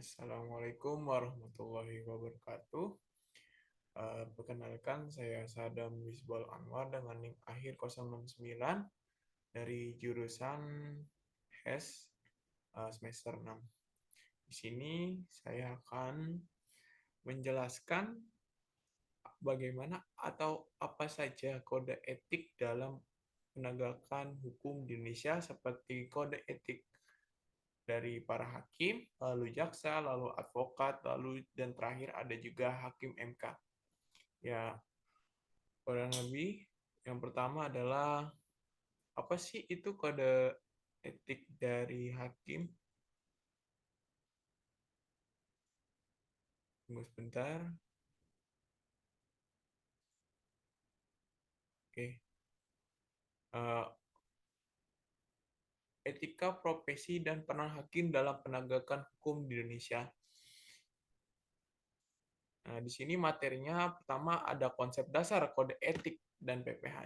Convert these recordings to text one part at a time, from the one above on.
Assalamualaikum warahmatullahi wabarakatuh. Perkenalkan, saya Sadam Wisbol Anwar dengan NIM akhir 069 dari jurusan HES semester 6. Di sini saya akan menjelaskan bagaimana atau apa saja kode etik dalam penegakan hukum di Indonesia, seperti kode etik dari para hakim, lalu jaksa, lalu advokat, lalu dan terakhir ada juga hakim MK. Ya, kurang lebih yang pertama adalah apa sih itu kode etik dari hakim? Tunggu sebentar. Oke. Eh, Etika profesi dan peran hakim dalam penegakan hukum di Indonesia. Nah, di sini materinya pertama ada konsep dasar kode etik dan PPH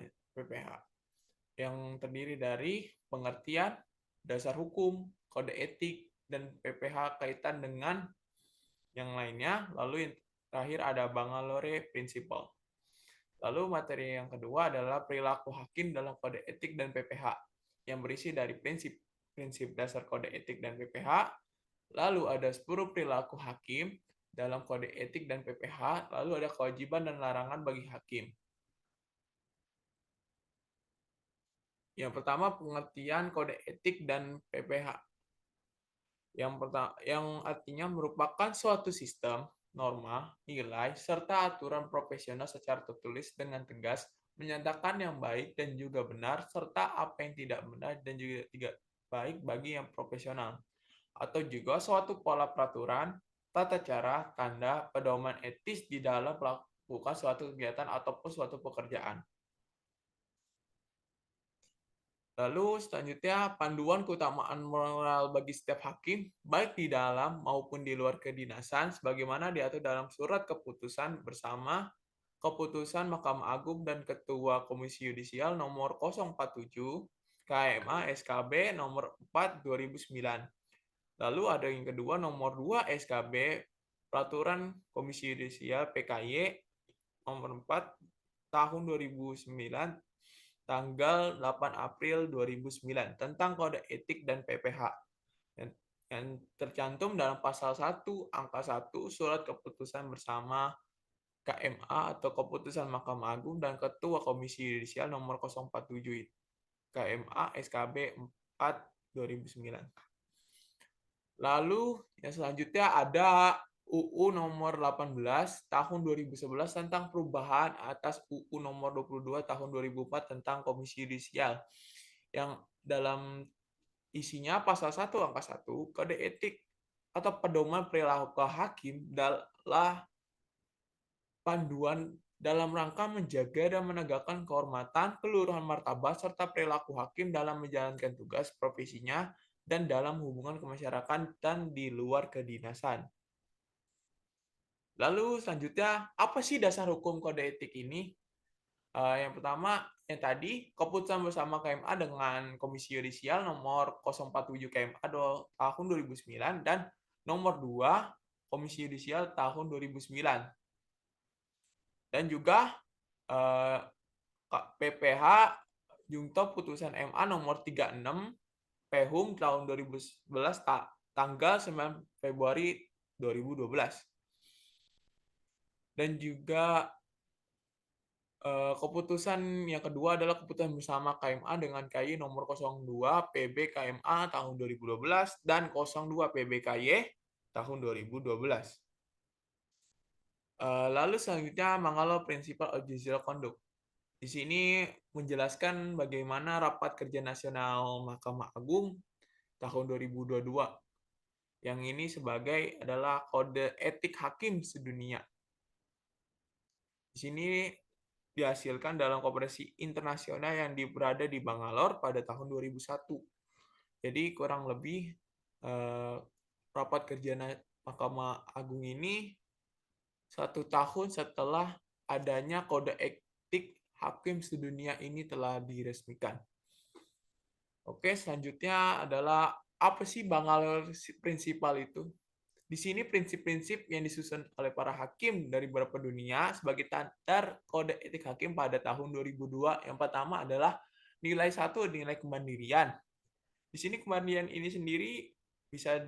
yang terdiri dari pengertian, dasar hukum, kode etik, dan PPH kaitan dengan yang lainnya. Lalu yang terakhir ada Bangalore Principle. Lalu materi yang kedua adalah perilaku hakim dalam kode etik dan PPH yang berisi dari prinsip dasar kode etik dan PPH. Lalu ada 10 perilaku hakim dalam kode etik dan PPH. Lalu ada kewajiban dan larangan bagi hakim. Yang pertama, pengertian kode etik dan PPH. Yang artinya merupakan suatu sistem, norma, nilai, serta aturan profesional secara tertulis dengan tegas menyatakan yang baik dan juga benar, serta apa yang tidak benar dan juga tidak baik bagi yang profesional. Atau juga suatu pola peraturan, tata cara, tanda, pedoman etis di dalam melakukan suatu kegiatan ataupun suatu pekerjaan. Lalu selanjutnya, panduan keutamaan moral bagi setiap hakim, baik di dalam maupun di luar kedinasan, sebagaimana diatur dalam surat keputusan bersama keputusan Mahkamah Agung dan Ketua Komisi Yudisial nomor 047 KMA SKB nomor 4 2009. Lalu ada yang kedua nomor 2 SKB Peraturan Komisi Yudisial PKY nomor 4 tahun 2009 tanggal 8 April 2009 tentang kode etik dan PPH yang tercantum dalam pasal 1 angka 1 surat keputusan bersama KMA atau keputusan Mahkamah Agung dan Ketua Komisi Yudisial nomor 047 KMA SKB 4 2009. Lalu yang selanjutnya ada UU nomor 18 tahun 2011 tentang perubahan atas UU nomor 22 tahun 2004 tentang Komisi Yudisial yang dalam isinya pasal 1 angka 1 kode etik atau pedoman perilaku hakim adalah panduan dalam rangka menjaga dan menegakkan kehormatan, keluhuran martabat, serta perilaku hakim dalam menjalankan tugas profesinya dan dalam hubungan kemasyarakatan dan di luar kedinasan. Lalu selanjutnya, apa sih dasar hukum kode etik ini? Yang pertama, yang tadi, keputusan bersama KMA dengan Komisi Yudisial nomor 047 KMA tahun 2009 dan nomor 2 Komisi Yudisial tahun 2009. Dan juga PPH Jungto putusan MA nomor 36 PHUM tahun 2011 tanggal 9 Februari 2012. Dan juga keputusan yang kedua adalah keputusan bersama KMA dengan KY nomor 02 PB KMA tahun 2012 dan 02 PB KY tahun 2012. Lalu selanjutnya Mangalore Principle of Judicial Conduct. Di sini menjelaskan bagaimana rapat kerja nasional Mahkamah Agung tahun 2022. Yang ini sebagai adalah kode etik hakim sedunia. Di sini dihasilkan dalam kooperasi internasional yang berada di Bangalore pada tahun 2001. Jadi kurang lebih rapat kerja Mahkamah Agung ini 1 tahun setelah adanya kode etik hakim sedunia ini telah diresmikan. Oke, selanjutnya adalah apa sih Bangalore Principle itu? Di sini prinsip-prinsip yang disusun oleh para hakim dari beberapa dunia sebagai standar kode etik hakim pada tahun 2002. Yang pertama adalah nilai 1, nilai kemandirian. Di sini kemandirian ini sendiri bisa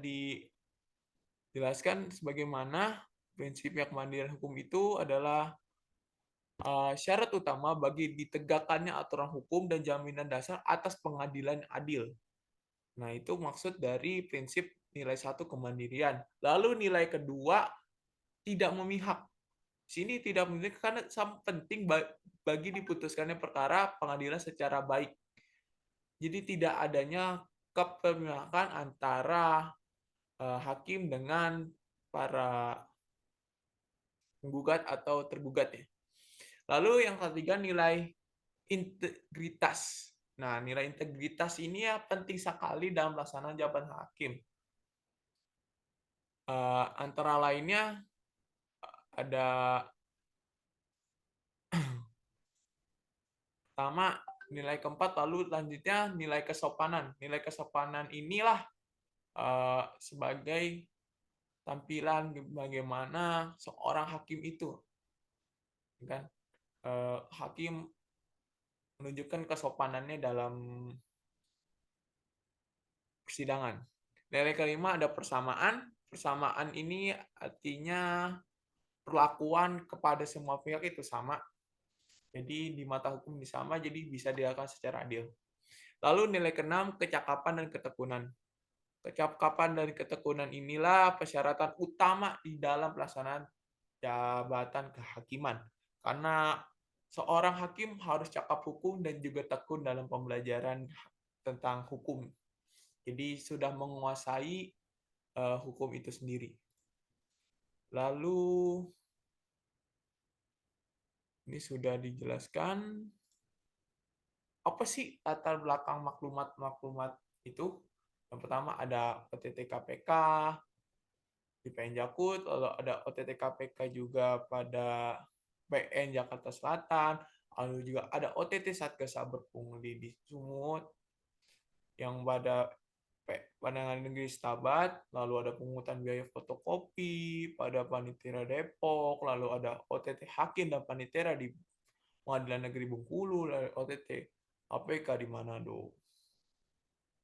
dijelaskan sebagaimana prinsipnya kemandirian hukum itu adalah syarat utama bagi ditegakkannya aturan hukum dan jaminan dasar atas pengadilan yang adil. Nah, itu maksud dari prinsip nilai 1 kemandirian. Lalu nilai kedua, tidak memihak. Sini tidak memihak karena sangat penting bagi diputuskannya perkara pengadilan secara baik. Jadi tidak adanya kepemihakan antara hakim dengan para penggugat atau tergugat ya. Lalu yang ketiga nilai integritas. Nah, nilai integritas ini ya penting sekali dalam pelaksanaan jabatan hakim. Antara lainnya ada pertama nilai keempat, lalu lanjutnya nilai kesopanan. Nilai kesopanan inilah sebagai tampilan bagaimana seorang hakim itu, kan? Hakim menunjukkan kesopanannya dalam persidangan. Nilai kelima ada persamaan. Persamaan ini artinya perlakuan kepada semua pihak itu sama. Jadi di mata hukum ini sama, jadi bisa dilakukan secara adil. Lalu nilai keenam, kecakapan dan ketekunan. Kecakapan dan ketekunan inilah persyaratan utama di dalam pelaksanaan jabatan kehakiman. Karena seorang hakim harus cakap hukum dan juga tekun dalam pembelajaran tentang hukum. Jadi sudah menguasai hukum itu sendiri. Lalu ini sudah dijelaskan apa sih latar belakang maklumat-maklumat itu. Yang pertama ada OTT KPK di PN Jakut, lalu ada OTT KPK juga pada PN Jakarta Selatan, lalu juga ada OTT Satgas Saber Pungli di Sumut, yang pada Pandangan Negeri Stabat, lalu ada pungutan biaya fotokopi pada Panitera Depok, lalu ada OTT Hakim dan Panitera di Pengadilan Negeri Bengkulu, lalu OTT KPK di Manado.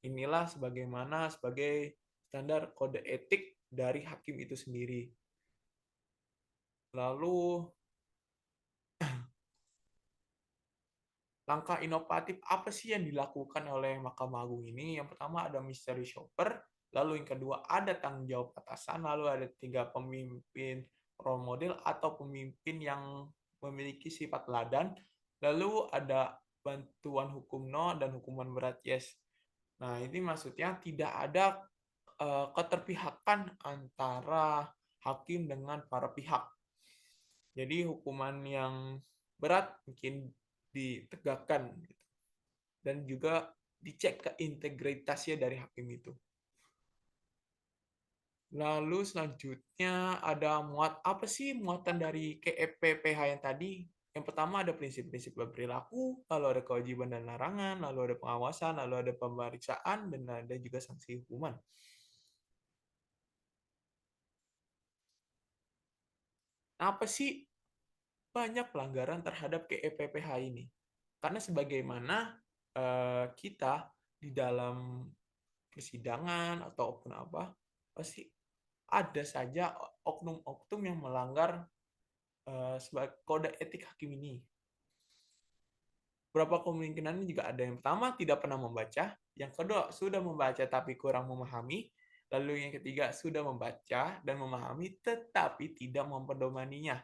Inilah sebagaimana sebagai standar kode etik dari hakim itu sendiri. Lalu langkah inovatif apa sih yang dilakukan oleh Mahkamah Agung ini? Yang pertama ada mystery shopper, lalu yang kedua ada tanggung jawab atasan, lalu ada 3 pemimpin role model atau pemimpin yang memiliki sifat teladan, lalu ada bantuan hukum no dan hukuman berat yes. Nah, ini maksudnya tidak ada keterpihakan antara hakim dengan para pihak. Jadi hukuman yang berat mungkin ditegakkan dan juga dicek ke integritasnya dari hakim itu. Lalu selanjutnya ada apa sih muatan dari KEPPH yang tadi? Yang pertama ada prinsip-prinsip berperilaku, lalu ada kewajiban dan larangan, lalu ada pengawasan, lalu ada pemeriksaan, dan ada juga sanksi hukuman. Apa sih banyak pelanggaran terhadap KEPPH ini? Karena sebagaimana kita di dalam persidangan ataupun apa, pasti ada saja oknum-oknum yang melanggar sebagai kode etik hakim ini. Beberapa kemungkinan juga ada. Yang pertama, tidak pernah membaca. Yang kedua, sudah membaca tapi kurang memahami. Lalu yang ketiga, sudah membaca dan memahami tetapi tidak mempedomaninya.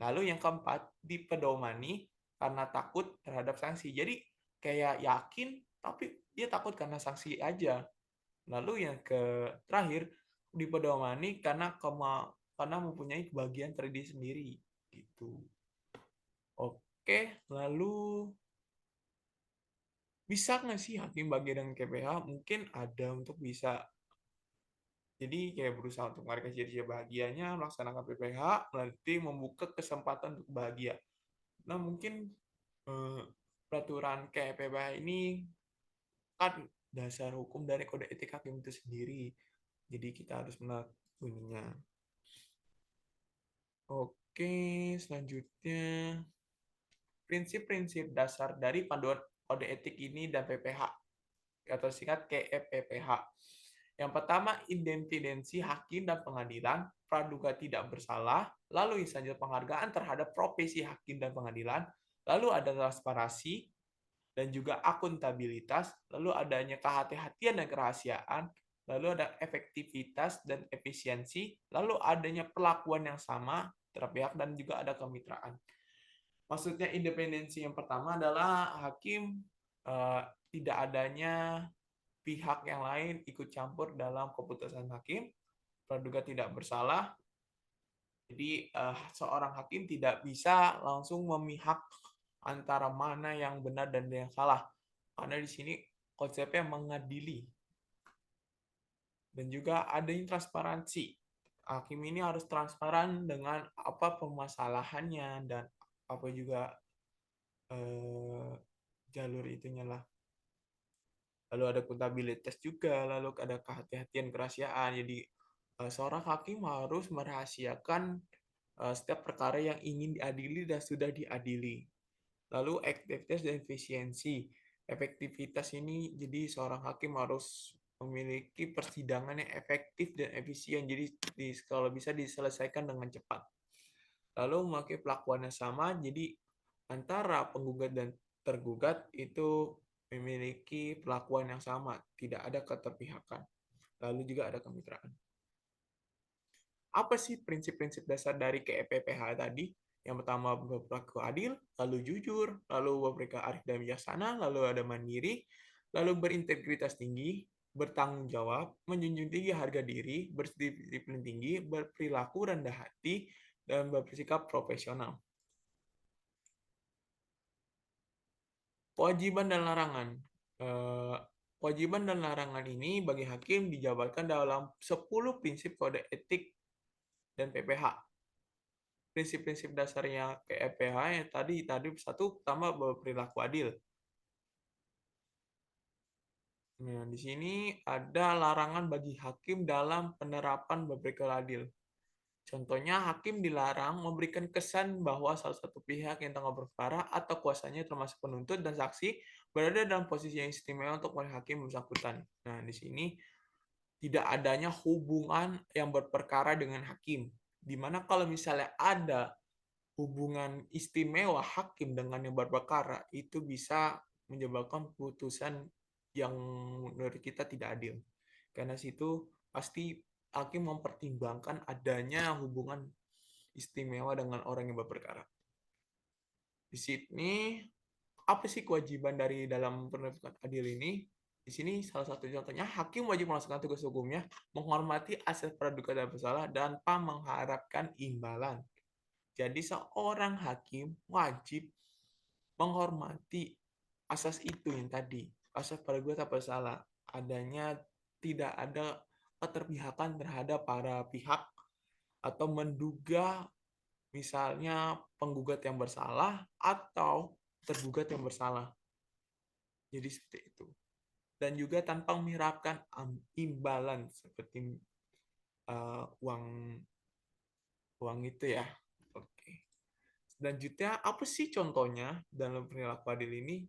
Lalu yang keempat, dipedomani karena takut terhadap sanksi. Jadi kayak yakin tapi dia takut karena sanksi aja. Lalu yang terakhir, dipedomani karena mempunyai kebahagiaan terdiri sendiri gitu. Oke, lalu bisa nggak sih hakim bagi dengan KPH? Mungkin ada untuk bisa. Jadi kayak berusaha untuk mereka ciri-ciri bahagianya, melaksanakan PPH, berarti membuka kesempatan untuk bahagia. Nah, mungkin peraturan kayak PPH ini kan dasar hukum dari kode etik hakim itu sendiri. Jadi kita harus melakukannya. Oke, selanjutnya prinsip-prinsip dasar dari panduan kode etik ini dan PPH atau singkat KEPPH. Yang pertama, independensi hakim dan pengadilan, praduga tidak bersalah, lalu selanjutnya penghargaan terhadap profesi hakim dan pengadilan, lalu ada transparansi dan juga akuntabilitas, lalu adanya kehati-hatian dan kerahasiaan, lalu ada efektivitas dan efisiensi, lalu adanya perlakuan yang sama terhadap pihak dan juga ada kemitraan. Maksudnya independensi yang pertama adalah hakim eh, tidak adanya pihak yang lain ikut campur dalam keputusan hakim, praduga tidak bersalah. Jadi seorang hakim tidak bisa langsung memihak antara mana yang benar dan yang salah. Karena di sini konsepnya mengadili. Dan juga adanya transparansi. Hakim ini harus transparan dengan apa permasalahannya dan apa juga eh, jalur itunya lah. Lalu ada akuntabilitas juga, lalu ada kehati-hatian kerahasiaan. Jadi seorang hakim harus merahasiakan setiap perkara yang ingin diadili dan sudah diadili. Lalu efektivitas dan efisiensi. Efektivitas ini jadi seorang hakim harus memiliki persidangan yang efektif dan efisien. Jadi kalau bisa diselesaikan dengan cepat. Lalu memakai pelakuan yang sama, jadi antara penggugat dan tergugat itu memiliki perlakuan yang sama, tidak ada keterpihakan. Lalu juga ada kemitraan. Apa sih prinsip-prinsip dasar dari KEPPH tadi? Yang pertama berperilaku adil, lalu jujur, lalu berperilaku arif dan bijaksana, lalu ada mandiri, lalu berintegritas tinggi, bertanggung jawab, menjunjung tinggi harga diri, berdisiplin tinggi, berperilaku rendah hati, dan bersikap profesional. Kewajiban dan larangan. Kewajiban dan larangan ini bagi hakim dijabarkan dalam 10 prinsip kode etik dan PPH. Prinsip-prinsip dasarnya KEPH yang tadi satu pertama berperilaku adil. Nah, di sini ada larangan bagi hakim dalam penerapan berperilaku adil. Contohnya, hakim dilarang memberikan kesan bahwa salah satu pihak yang tengah berperkara atau kuasanya termasuk penuntut dan saksi berada dalam posisi yang istimewa untuk hakim bersangkutan. Nah, di sini tidak adanya hubungan yang berperkara dengan hakim. Di mana kalau misalnya ada hubungan istimewa hakim dengan yang berperkara, itu bisa menyebabkan putusan yang menurut kita tidak adil. Karena situ pasti hakim mempertimbangkan adanya hubungan istimewa dengan orang yang berperkara. Di sini apa sih kewajiban dari dalam penegakan adil ini? Di sini salah satu contohnya hakim wajib melaksanakan tugas hukumnya, menghormati asas praduga tidak bersalah tanpa mengharapkan imbalan. Jadi seorang hakim wajib menghormati asas itu yang tadi, asas praduga tak bersalah, adanya tidak ada keterpihakan terhadap para pihak atau menduga misalnya penggugat yang bersalah atau tergugat yang bersalah. Jadi seperti itu. Dan juga tanpa mengharapkan imbalan seperti uang uang itu ya. Oke. Selanjutnya apa sih contohnya dalam perilaku adil ini?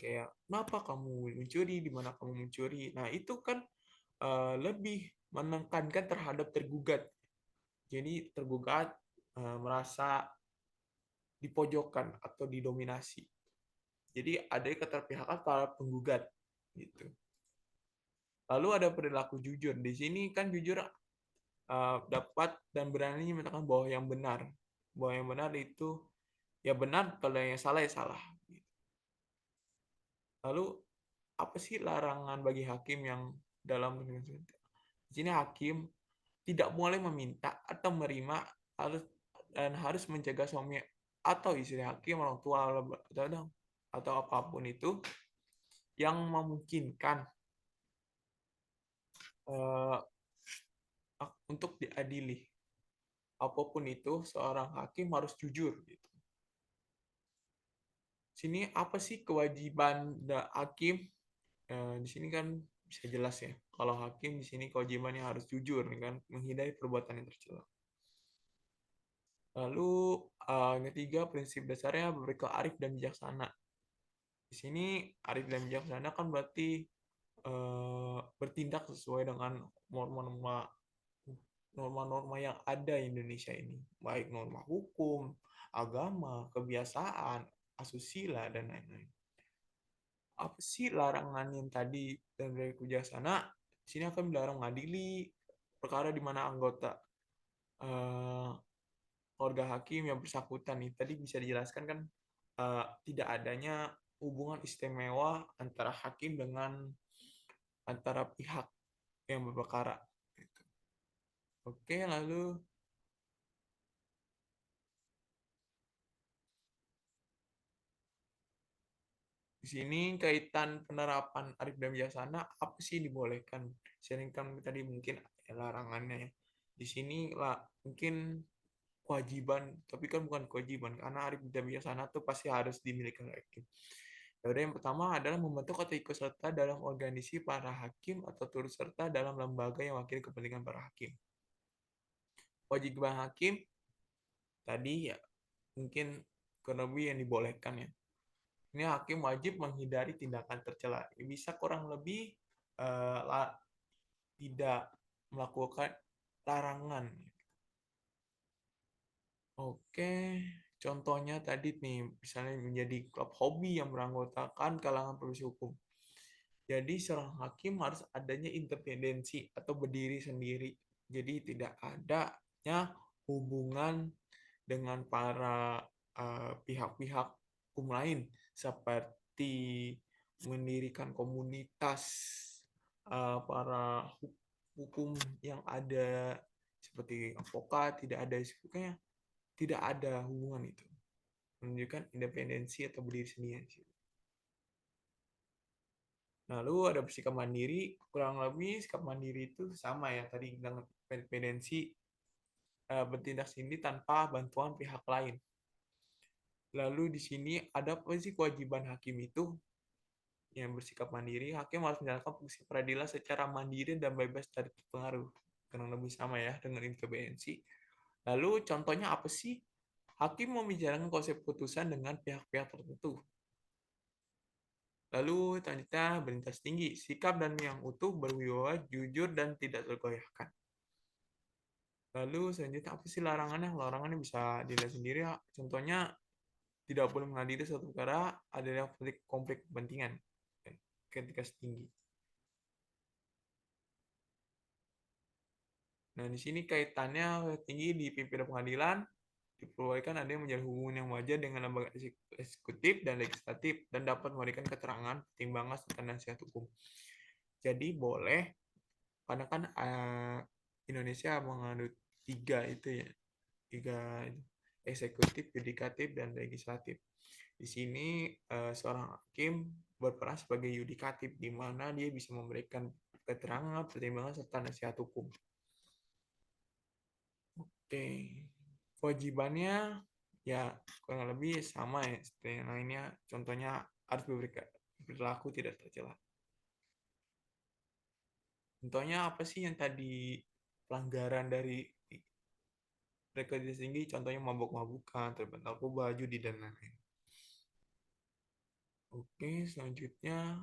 Kayak kenapa kamu mencuri, di mana kamu mencuri. Nah, itu kan lebih menekankan terhadap tergugat. Jadi tergugat merasa dipojokkan atau didominasi. Jadi ada keterpihakan para penggugat gitu. Lalu ada perilaku jujur. Di sini kan jujur dapat dan berani menyatakan bahwa yang benar. Bahwa yang benar itu ya benar, kalau yang salah ya salah. Lalu apa sih larangan bagi hakim yang dalam di sini hakim tidak boleh meminta atau menerima harus dan harus menjaga suami atau istri hakim, orang tua atau apapun itu yang memungkinkan uh, untuk diadili. Apapun itu, seorang hakim harus jujur. Gitu. Sini apa sih kewajiban hakim? Di sini kan bisa jelas ya. Kalau hakim di sini kewajibannya harus jujur, kan, menghindari perbuatan yang tercela. Lalu yang ketiga prinsip dasarnya berperilaku arif dan bijaksana. Di sini arif dan bijaksana kan berarti bertindak sesuai dengan norma-norma norma-norma yang ada di Indonesia ini, baik norma hukum, agama, kebiasaan, asusila, dan lain-lain. Apa sih larangan yang tadi dan dari kebijaksana? Di sini akan dilarang mengadili perkara di mana anggota eh, keluarga hakim yang bersangkutan nih tadi bisa dijelaskan kan tidak adanya hubungan istimewa antara hakim dengan antara pihak yang berperkara. Gitu. Oke, lalu di sini kaitan penerapan arif dan bijaksana apa sih dibolehkan? Sering kan tadi mungkin larangannya ya. Di sini lah mungkin kewajiban, tapi kan bukan kewajiban karena arif dan bijaksana tuh pasti harus dimiliki oleh hakim. Yaudah, yang pertama adalah membentuk atau ikut serta dalam organisasi para hakim atau turut serta dalam lembaga yang wakil kepentingan para hakim. Kewajiban hakim tadi ya mungkin kurang lebih yang dibolehkan ya. Ini hakim wajib menghindari tindakan tercela. Bisa kurang lebih tidak melakukan larangan. Oke, contohnya tadi nih, misalnya menjadi klub hobi yang beranggotakan kalangan profesi hukum. Jadi seorang hakim harus adanya independensi atau berdiri sendiri. Jadi tidak adanya hubungan dengan para pihak-pihak hukum lain seperti mendirikan komunitas para hukum yang ada seperti advokat, tidak ada sebagainya, tidak ada hubungan itu. Menunjukkan independensi atau berdiri sendiri. Lalu ada bersikap mandiri, kurang lebih sikap mandiri itu sama ya tadi dengan independensi bertindak sendiri tanpa bantuan pihak lain. Lalu di sini ada apa sih kewajiban hakim itu yang bersikap mandiri? Hakim harus menjalankan fungsi peradilan secara mandiri dan bebas dari pengaruh. Kurang lebih sama ya dengan independensi. Lalu contohnya apa sih? Hakim membicarakan konsep putusan dengan pihak-pihak tertentu. Lalu selanjutnya berintas tinggi, sikap dan yang utuh, berwibawa, jujur, dan tidak tergoyahkan. Lalu selanjutnya apa sih larangannya? Larangannya bisa dilihat sendiri ya. Contohnya tidak boleh mengadili suatu perkara adalah konflik kepentingan ketika tinggi. Nah, di sini kaitannya tinggi di pimpinan pengadilan diperbolehkan ada yang menjalin hubungan yang wajar dengan lembaga eksekutif dan legislatif dan dapat memberikan keterangan, pertimbangan, serta nasihat hukum. Jadi boleh, karena kan Indonesia mengandung tiga itu ya, tiga eksekutif, yudikatif, dan legislatif. Di sini seorang hakim berperan sebagai yudikatif, di mana dia bisa memberikan keterangan, pertimbangan, serta nasihat hukum. Oke, kewajibannya ya kurang lebih sama ya seperti yang lainnya. Contohnya harus berlaku tidak tercela. Contohnya apa sih yang tadi pelanggaran dari rekayasa tinggi? Contohnya mabuk-mabukan, terlibat narkoba, judi, dan lain-lain. Oke, selanjutnya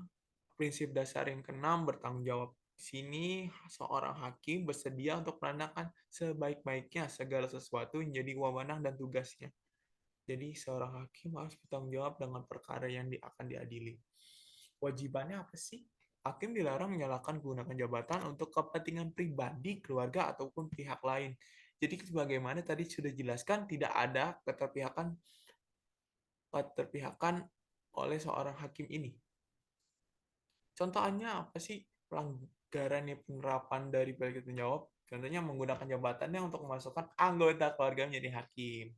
prinsip dasar yang keenam bertanggung jawab. Di sini seorang hakim bersedia untuk menandakan sebaik-baiknya segala sesuatu yang menjadi wewenang dan tugasnya. Jadi seorang hakim harus bertanggung jawab dengan perkara yang akan diadili. Wajibannya apa sih? Hakim dilarang menyalahkan gunakan jabatan untuk kepentingan pribadi, keluarga, ataupun pihak lain. Jadi sebagaimana tadi sudah dijelaskan, tidak ada keterpihakan oleh seorang hakim ini. Contohnya apa sih pelanggaran penerapan dari balik tanggung jawab? Contohnya menggunakan jabatannya untuk memasukkan anggota keluarga menjadi hakim.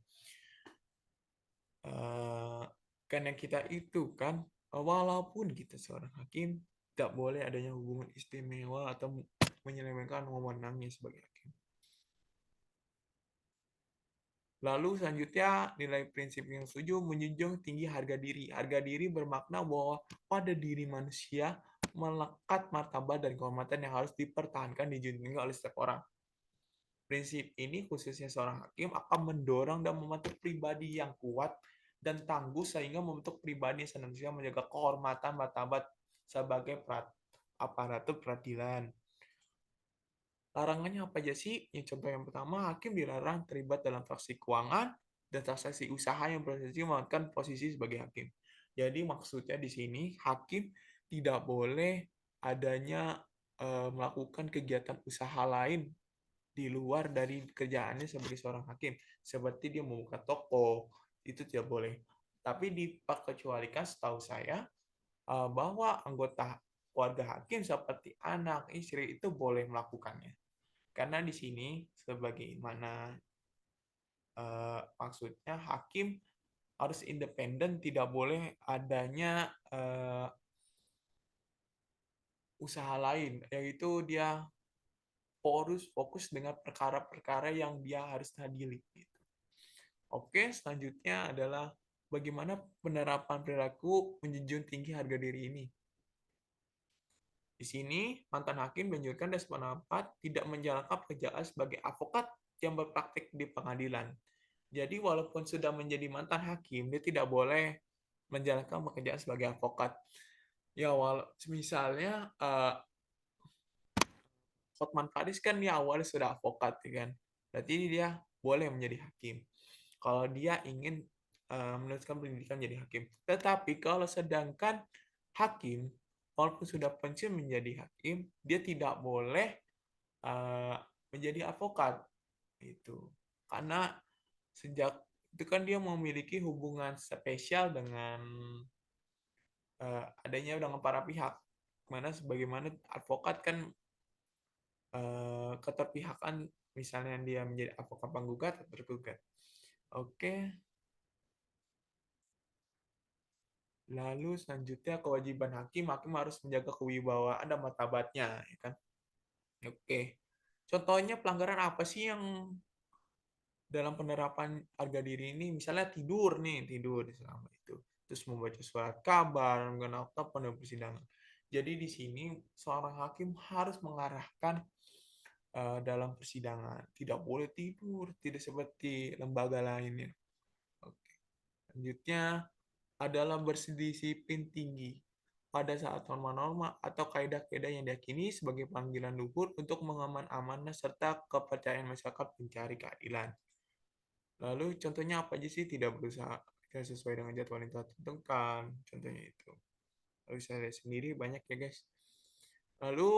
Karena kita itu kan, walaupun kita seorang hakim, tidak boleh adanya hubungan istimewa atau menyelewengkan wewenangnya sebagai hakim. Lalu selanjutnya nilai prinsip yang setuju menjunjung tinggi harga diri. Harga diri bermakna bahwa pada diri manusia melekat martabat dan kehormatan yang harus dipertahankan dijunjungi oleh setiap orang. Prinsip ini khususnya seorang hakim akan mendorong dan membentuk pribadi yang kuat dan tangguh sehingga membentuk pribadi yang senantiasa menjaga kehormatan martabat sebagai aparatur peradilan. Larangannya apa aja sih? Yang contoh yang pertama, hakim dilarang terlibat dalam transaksi keuangan dan transaksi usaha yang berpotensi memainkan posisi sebagai hakim. Jadi maksudnya di sini hakim tidak boleh adanya melakukan kegiatan usaha lain di luar dari kerjaannya sebagai seorang hakim, seperti dia membuka toko, itu tidak boleh. Tapi diperkecualikan setahu saya bahwa anggota keluarga hakim seperti anak, istri itu boleh melakukannya. Karena di sini sebagaimana maksudnya hakim harus independen, tidak boleh adanya usaha lain, yaitu dia fokus dengan perkara-perkara yang dia harus adili. Gitu. Oke, selanjutnya adalah bagaimana penerapan perilaku menjunjung tinggi harga diri ini. Di sini, mantan hakim dianjurkan dan sependapat tidak menjalankan pekerjaan sebagai avokat yang berpraktik di pengadilan. Jadi, walaupun sudah menjadi mantan hakim, dia tidak boleh menjalankan pekerjaan sebagai avokat. Ya, misalnya Hotman Paris kan dia awalnya sudah avokat, ya kan? Berarti dia boleh menjadi hakim. Kalau dia ingin meneruskan pendidikan menjadi hakim. Tetapi kalau sedangkan hakim, walaupun sudah pensiun menjadi hakim, dia tidak boleh menjadi avokat. Itu karena sejak itu kan dia memiliki hubungan spesial dengan adanya dengan para pihak. Mana sebagaimana advokat kan keterpihakan, misalnya dia menjadi advokat penggugat atau tergugat. Oke. Lalu selanjutnya kewajiban hakim harus menjaga kewibawaan dan martabatnya, ya kan? Oke. Contohnya pelanggaran apa sih yang dalam penerapan harga diri ini? Misalnya tidur selama itu. Terus membaca surat kabar, mengenal telepon dan persidangan. Jadi di sini seorang hakim harus mengarahkan dalam persidangan. Tidak boleh tidur, tidak seperti lembaga lainnya. Oke. Selanjutnya adalah berdisiplin tinggi pada saat norma-norma atau kaidah-kaidah yang diyakini sebagai panggilan luhur untuk mengaman amanah serta kepercayaan masyarakat mencari keadilan. Lalu contohnya apa aja sih tidak berusaha tidak sesuai dengan jadwal yang telah ditentukan, contohnya itu. Lalu saya lihat sendiri banyak ya guys. Lalu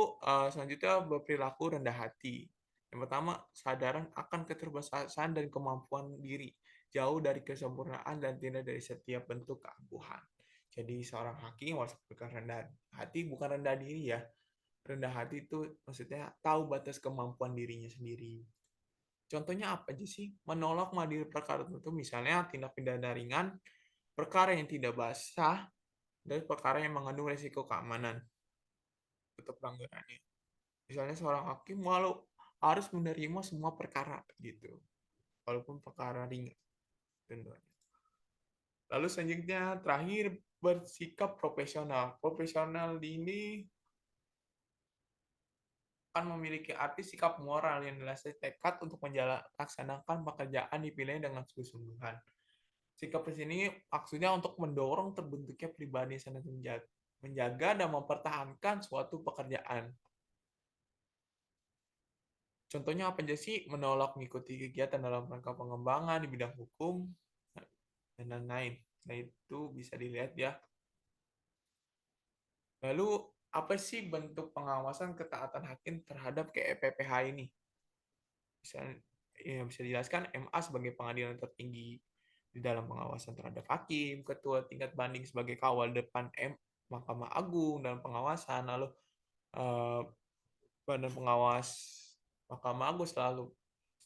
selanjutnya berperilaku rendah hati. Yang pertama, sadaran akan keterbatasan dan kemampuan diri, jauh dari kesempurnaan dan tidak dari setiap bentuk keangkuhan. Jadi seorang hakim harus berpikir rendah hati, bukan rendah diri ya. Rendah hati itu maksudnya tahu batas kemampuan dirinya sendiri. Contohnya apa aja sih? Menolak mengadili perkara tertentu, misalnya tindak pidana ringan, perkara yang tidak basah, dan perkara yang mengandung risiko keamanan. Itu pelanggarannya. Misalnya seorang hakim walau harus menerima semua perkara gitu, walaupun perkara ringan tentunya. Lalu selanjutnya terakhir bersikap profesional. Profesional ini akan memiliki arti sikap moral yang dilandasi tekad untuk melaksanakan pekerjaan dipilih dengan sungguh-sungguhan. Sikap di sini maksudnya untuk mendorong terbentuknya pribadi yang menjaga dan mempertahankan suatu pekerjaan. Contohnya apa aja sih? Menolak mengikuti kegiatan dalam rangka pengembangan di bidang hukum, dan lain-lain. Nah, itu bisa dilihat ya. Lalu, apa sih bentuk pengawasan ketaatan hakim terhadap KPPH ini? Bisa, ya, bisa dijelaskan MA sebagai pengadilan tertinggi di dalam pengawasan terhadap hakim, ketua tingkat banding sebagai kawal depan Mahkamah Agung dalam pengawasan, lalu eh, badan pengawas Mahkamah Agung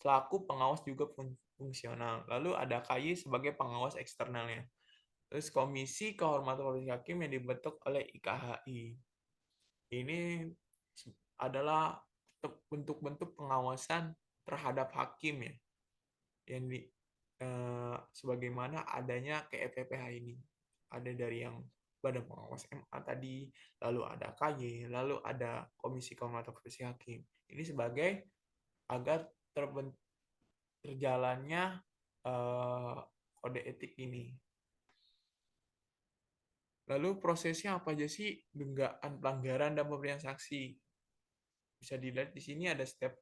selaku pengawas juga fungsional. Lalu ada KY sebagai pengawas eksternalnya. Terus Komisi Kehormatan Profesi Hakim yang dibentuk oleh IKHI. Ini adalah bentuk-bentuk pengawasan terhadap hakim ya, yang sebagaimana adanya KPPH ini. Ada dari yang Badan Pengawas MA tadi, lalu ada KY, lalu ada Komisi Kehormatan Profesi Hakim. Ini sebagai agar terjalannya kode etik ini. Lalu prosesnya apa aja sih dugaan pelanggaran dan pemberian sanksi? Bisa dilihat di sini ada step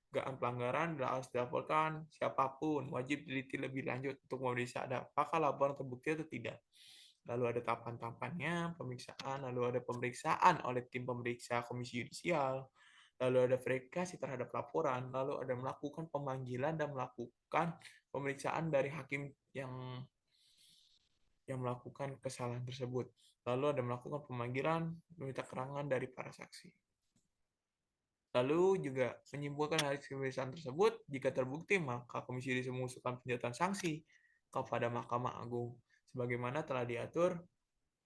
dugaan pelanggaran harus dilaporkan siapapun, wajib teliti lebih lanjut untuk memeriksa ada apakah laporan terbukti atau tidak. Lalu ada tahapan-tahapannya, pemeriksaan, lalu ada pemeriksaan oleh tim pemeriksa Komisi Yudisial, lalu ada verifikasi terhadap laporan, lalu ada melakukan pemanggilan dan melakukan pemeriksaan dari hakim yang melakukan kesalahan tersebut. Lalu ada melakukan pemanggilan, meminta keterangan dari para saksi. Lalu juga menyimpulkan hasil pemeriksaan tersebut, jika terbukti maka Komisi Yudisial mengusulkan penjatuhan sanksi kepada Mahkamah Agung sebagaimana telah diatur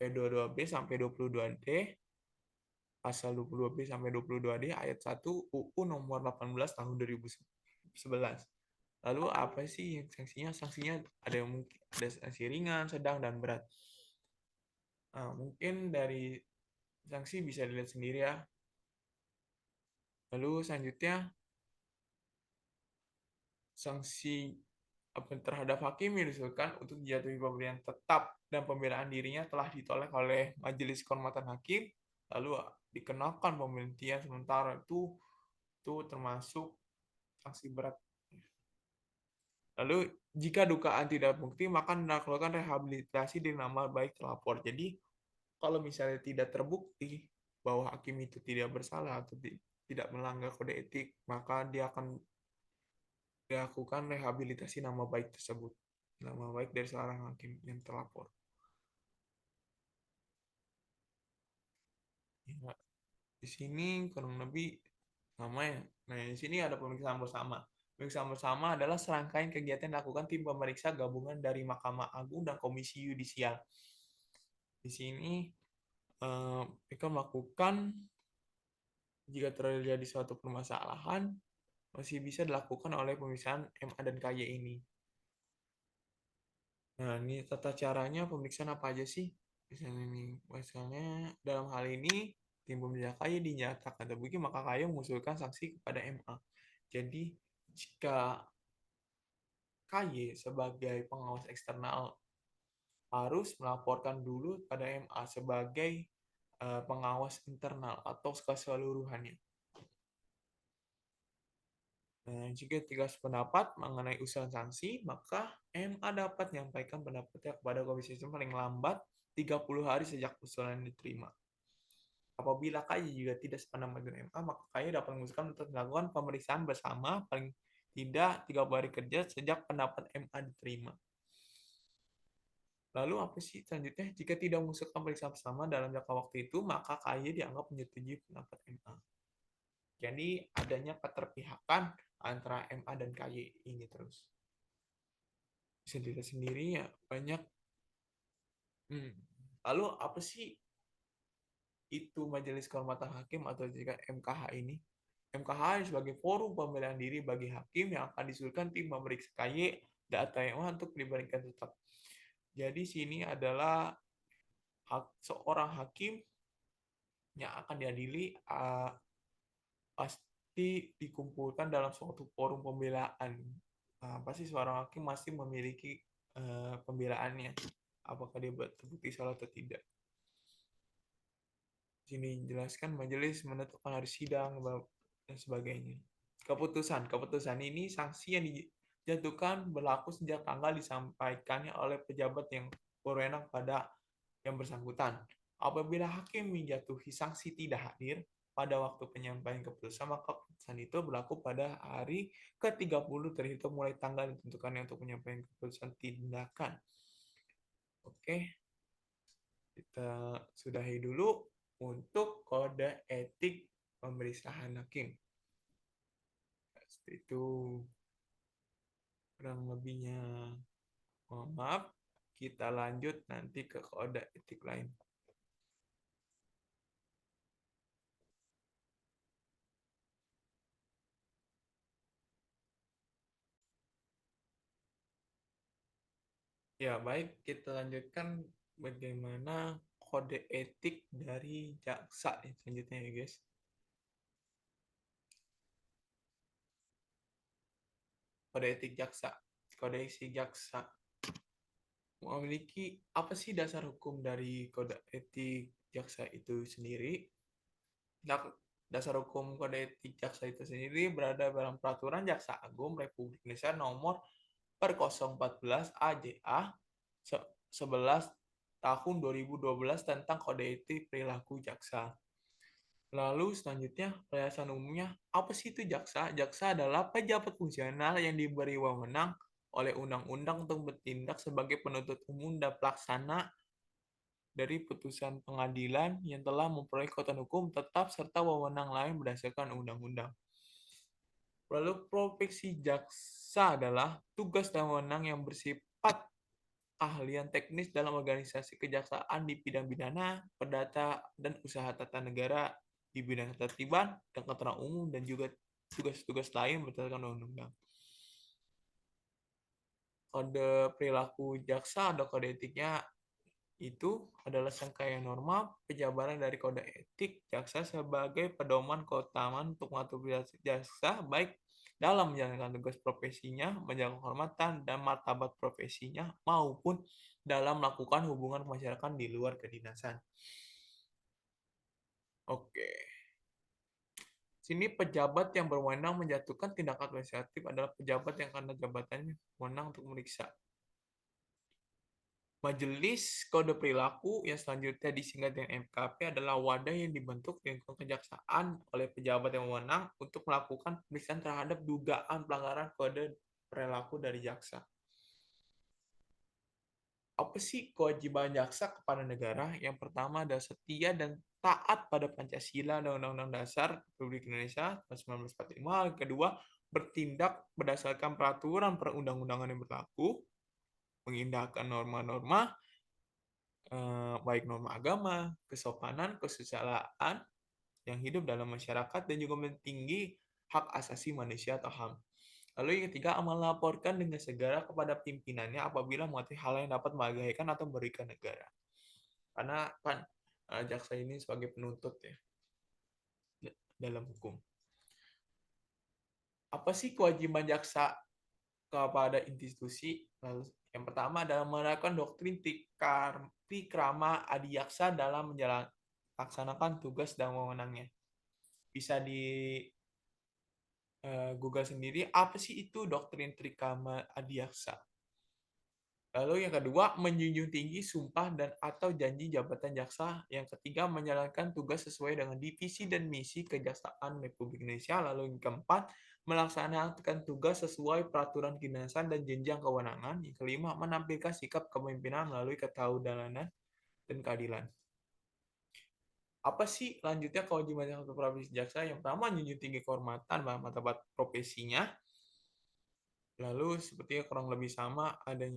P22B sampai 22D, pasal 22B sampai 22D ayat 1 UU nomor 18 tahun 2011. Lalu apa sih yang sanksinya? Sanksinya ada yang mungkin ada sanksi ringan, sedang, dan berat. Nah, mungkin dari sanksi bisa dilihat sendiri ya. Lalu selanjutnya sanksi terhadap hakim yang diusulkan untuk dijatuhi pemberian tetap dan pembelaan dirinya telah ditolak oleh Majelis Kehormatan Hakim, lalu dikenakan pemberhentian sementara itu termasuk sanksi berat. Lalu jika dugaan tidak bukti maka dilakukan rehabilitasi di nama baik terlapor. Jadi kalau misalnya tidak terbukti bahwa hakim itu tidak bersalah atau tidak melanggar kode etik, maka dia akan dilakukan rehabilitasi nama baik tersebut. Nama baik dari seorang hakim yang terlapor. Ya, di sini kurang lebih sama ya. Nah, di sini ada pemeriksaan bersama. Pemeriksaan bersama adalah serangkaian kegiatan yang dilakukan tim pemeriksa gabungan dari Mahkamah Agung dan Komisi Yudisial. Di sini mereka melakukan jika terjadi suatu permasalahan masih bisa dilakukan oleh pemeriksaan MA dan KY ini. Nah, ini tata caranya pemeriksaan apa aja sih? Misalnya dalam hal ini tim pemeriksa KY dinyatakan terbukti maka KY mengusulkan sanksi kepada MA. Jadi jika KY sebagai pengawas eksternal harus melaporkan dulu pada MA sebagai pengawas internal atau keseluruhannya. Nah, jika tiga sependapat mengenai usulan sanksi, maka MA dapat menyampaikan pendapatnya kepada Komisi Yudisial paling lambat 30 hari sejak usulan diterima. Apabila KY juga tidak sependapat dengan MA, maka KY dapat mengusulkan untuk melakukan pemeriksaan bersama paling tidak 30 hari kerja sejak pendapat MA diterima. Lalu apa sih selanjutnya? Jika tidak mengusulkan pemeriksaan bersama dalam jangka waktu itu, maka KY dianggap menyetujui pendapat MA. Jadi adanya keterpihakan antara MA dan KY ini terus. Bisa dilihat sendiri ya banyak. Lalu apa sih itu Majelis Kehormatan Hakim atau jika MKH ini? MKH sebagai forum pembelaan diri bagi hakim yang akan disusulkan tim pemeriksa KY data MA untuk diberikan tetap. Jadi sini adalah seorang hakim yang akan diadili pasti dikumpulkan dalam suatu forum pembelaan. Pasti seorang hakim masih memiliki pembelaannya. Apakah dia terbukti salah atau tidak. Di sini jelaskan majelis menentukan hari sidang dan sebagainya. Keputusan ini sanksi yang dijatuhkan berlaku sejak tanggal disampaikannya oleh pejabat yang berwenang pada yang bersangkutan. Apabila hakim menjatuhi sanksi tidak hadir pada waktu penyampaian keputusan, maka keputusan itu berlaku pada hari ke-30 terhitung mulai tanggal ditentukannya untuk penyampaian keputusan tindakan. Oke, kita sudahi dulu untuk kode etik pemeriksaan hakim. Itu kurang lebihnya. Mohon maaf, kita lanjut nanti ke kode etik lain. Ya, baik, kita lanjutkan bagaimana kode etik dari jaksa selanjutnya ya guys. Kode etik jaksa. Kode etik jaksa memiliki apa sih dasar hukum dari kode etik jaksa itu sendiri? Dasar hukum kode etik jaksa itu sendiri berada dalam Peraturan Jaksa Agung Republik Indonesia nomor per 014 AJA 11 tahun 2012 tentang kode etik perilaku jaksa. Lalu selanjutnya, penjelasan umumnya, apa sih itu jaksa? Jaksa adalah pejabat fungsional yang diberi wewenang oleh undang-undang untuk bertindak sebagai penuntut umum dan pelaksana dari putusan pengadilan yang telah memperoleh kekuatan hukum tetap serta wewenang lain berdasarkan undang-undang. Lalu profesi jaksa adalah tugas dan wewenang yang bersifat keahlian teknis dalam organisasi kejaksaan di bidang pidana, perdata, dan usaha tata negara di bidang ketertiban dan ketentraman umum dan juga tugas-tugas lain berdasarkan undang-undang. Kode perilaku jaksa atau kode etiknya itu adalah serangkaian norma penjabaran dari kode etik jaksa sebagai pedoman keutamaan untuk mengatur perilaku jaksa baik dalam menjalankan tugas profesinya, menjaga kehormatan dan martabat profesinya, maupun dalam melakukan hubungan masyarakat di luar kedinasan. Oke. Sini pejabat yang berwenang menjatuhkan tindakan administratif adalah pejabat yang karena jabatannya berwenang untuk memeriksa. Majelis Kode Perilaku yang selanjutnya disingkat dengan MKP adalah wadah yang dibentuk di lingkungan kejaksaan oleh pejabat yang berwenang untuk melakukan pemeriksaan terhadap dugaan pelanggaran kode perilaku dari jaksa. Apa sih kewajiban jaksa kepada negara? Yang pertama adalah setia dan taat pada Pancasila dan Undang-Undang Dasar Republik Indonesia tahun 1945. Yang kedua, bertindak berdasarkan peraturan perundang-undangan yang berlaku, mengindahkan norma-norma, baik norma agama, kesopanan, kesusilaan yang hidup dalam masyarakat, dan juga mentinggi hak asasi manusia atau HAM. Lalu yang ketiga, melaporkan dengan segera kepada pimpinannya apabila mengetahui hal yang dapat membahayakan atau merugikan negara. Karena kan jaksa ini sebagai penuntut ya dalam hukum. Apa sih kewajiban jaksa kepada institusi? Lalu yang pertama adalah menerapkan doktrin tikrama adiaksa dalam melaksanakan tugas dan wewenangnya. Bisa di Google sendiri, apa sih itu doktrin Trikama Adiaksa? Lalu yang kedua, menjunjung tinggi sumpah dan atau janji jabatan jaksa. Yang ketiga, menjalankan tugas sesuai dengan divisi dan misi Kejaksaan Republik Indonesia. Lalu yang keempat, melaksanakan tugas sesuai peraturan kedinasan dan jenjang kewenangan. Yang kelima, menampilkan sikap kepemimpinan melalui ketahudanan dan keadilan. Apa sih lanjutnya kewajiban satu profesi jaksa? Yang pertama, menjunjung tinggi kehormatan dan martabat profesinya. Lalu sepertinya kurang lebih sama, ada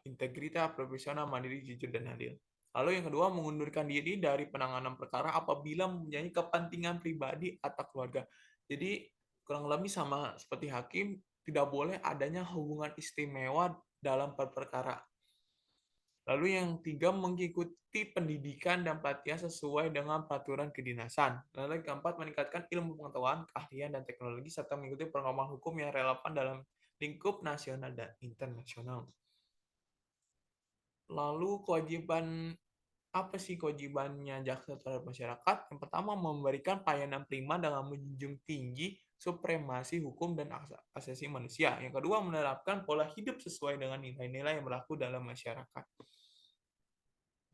integritas, profesional, mandiri, jujur, dan adil. Lalu yang kedua, mengundurkan diri dari penanganan perkara apabila mempunyai kepentingan pribadi atau keluarga. Jadi kurang lebih sama seperti hakim, tidak boleh adanya hubungan istimewa dalam perkara. Lalu yang tiga, mengikuti pendidikan dan pelatihan sesuai dengan peraturan kedinasan. Lalu yang keempat, meningkatkan ilmu pengetahuan, keahlian, dan teknologi, serta mengikuti perkembangan hukum yang relevan dalam lingkup nasional dan internasional. Lalu kewajiban apa sih kewajibannya jaksa terhadap masyarakat? Yang pertama, memberikan pelayanan prima dengan menjunjung tinggi supremasi hukum dan asasi manusia. Yang kedua, menerapkan pola hidup sesuai dengan nilai-nilai yang berlaku dalam masyarakat.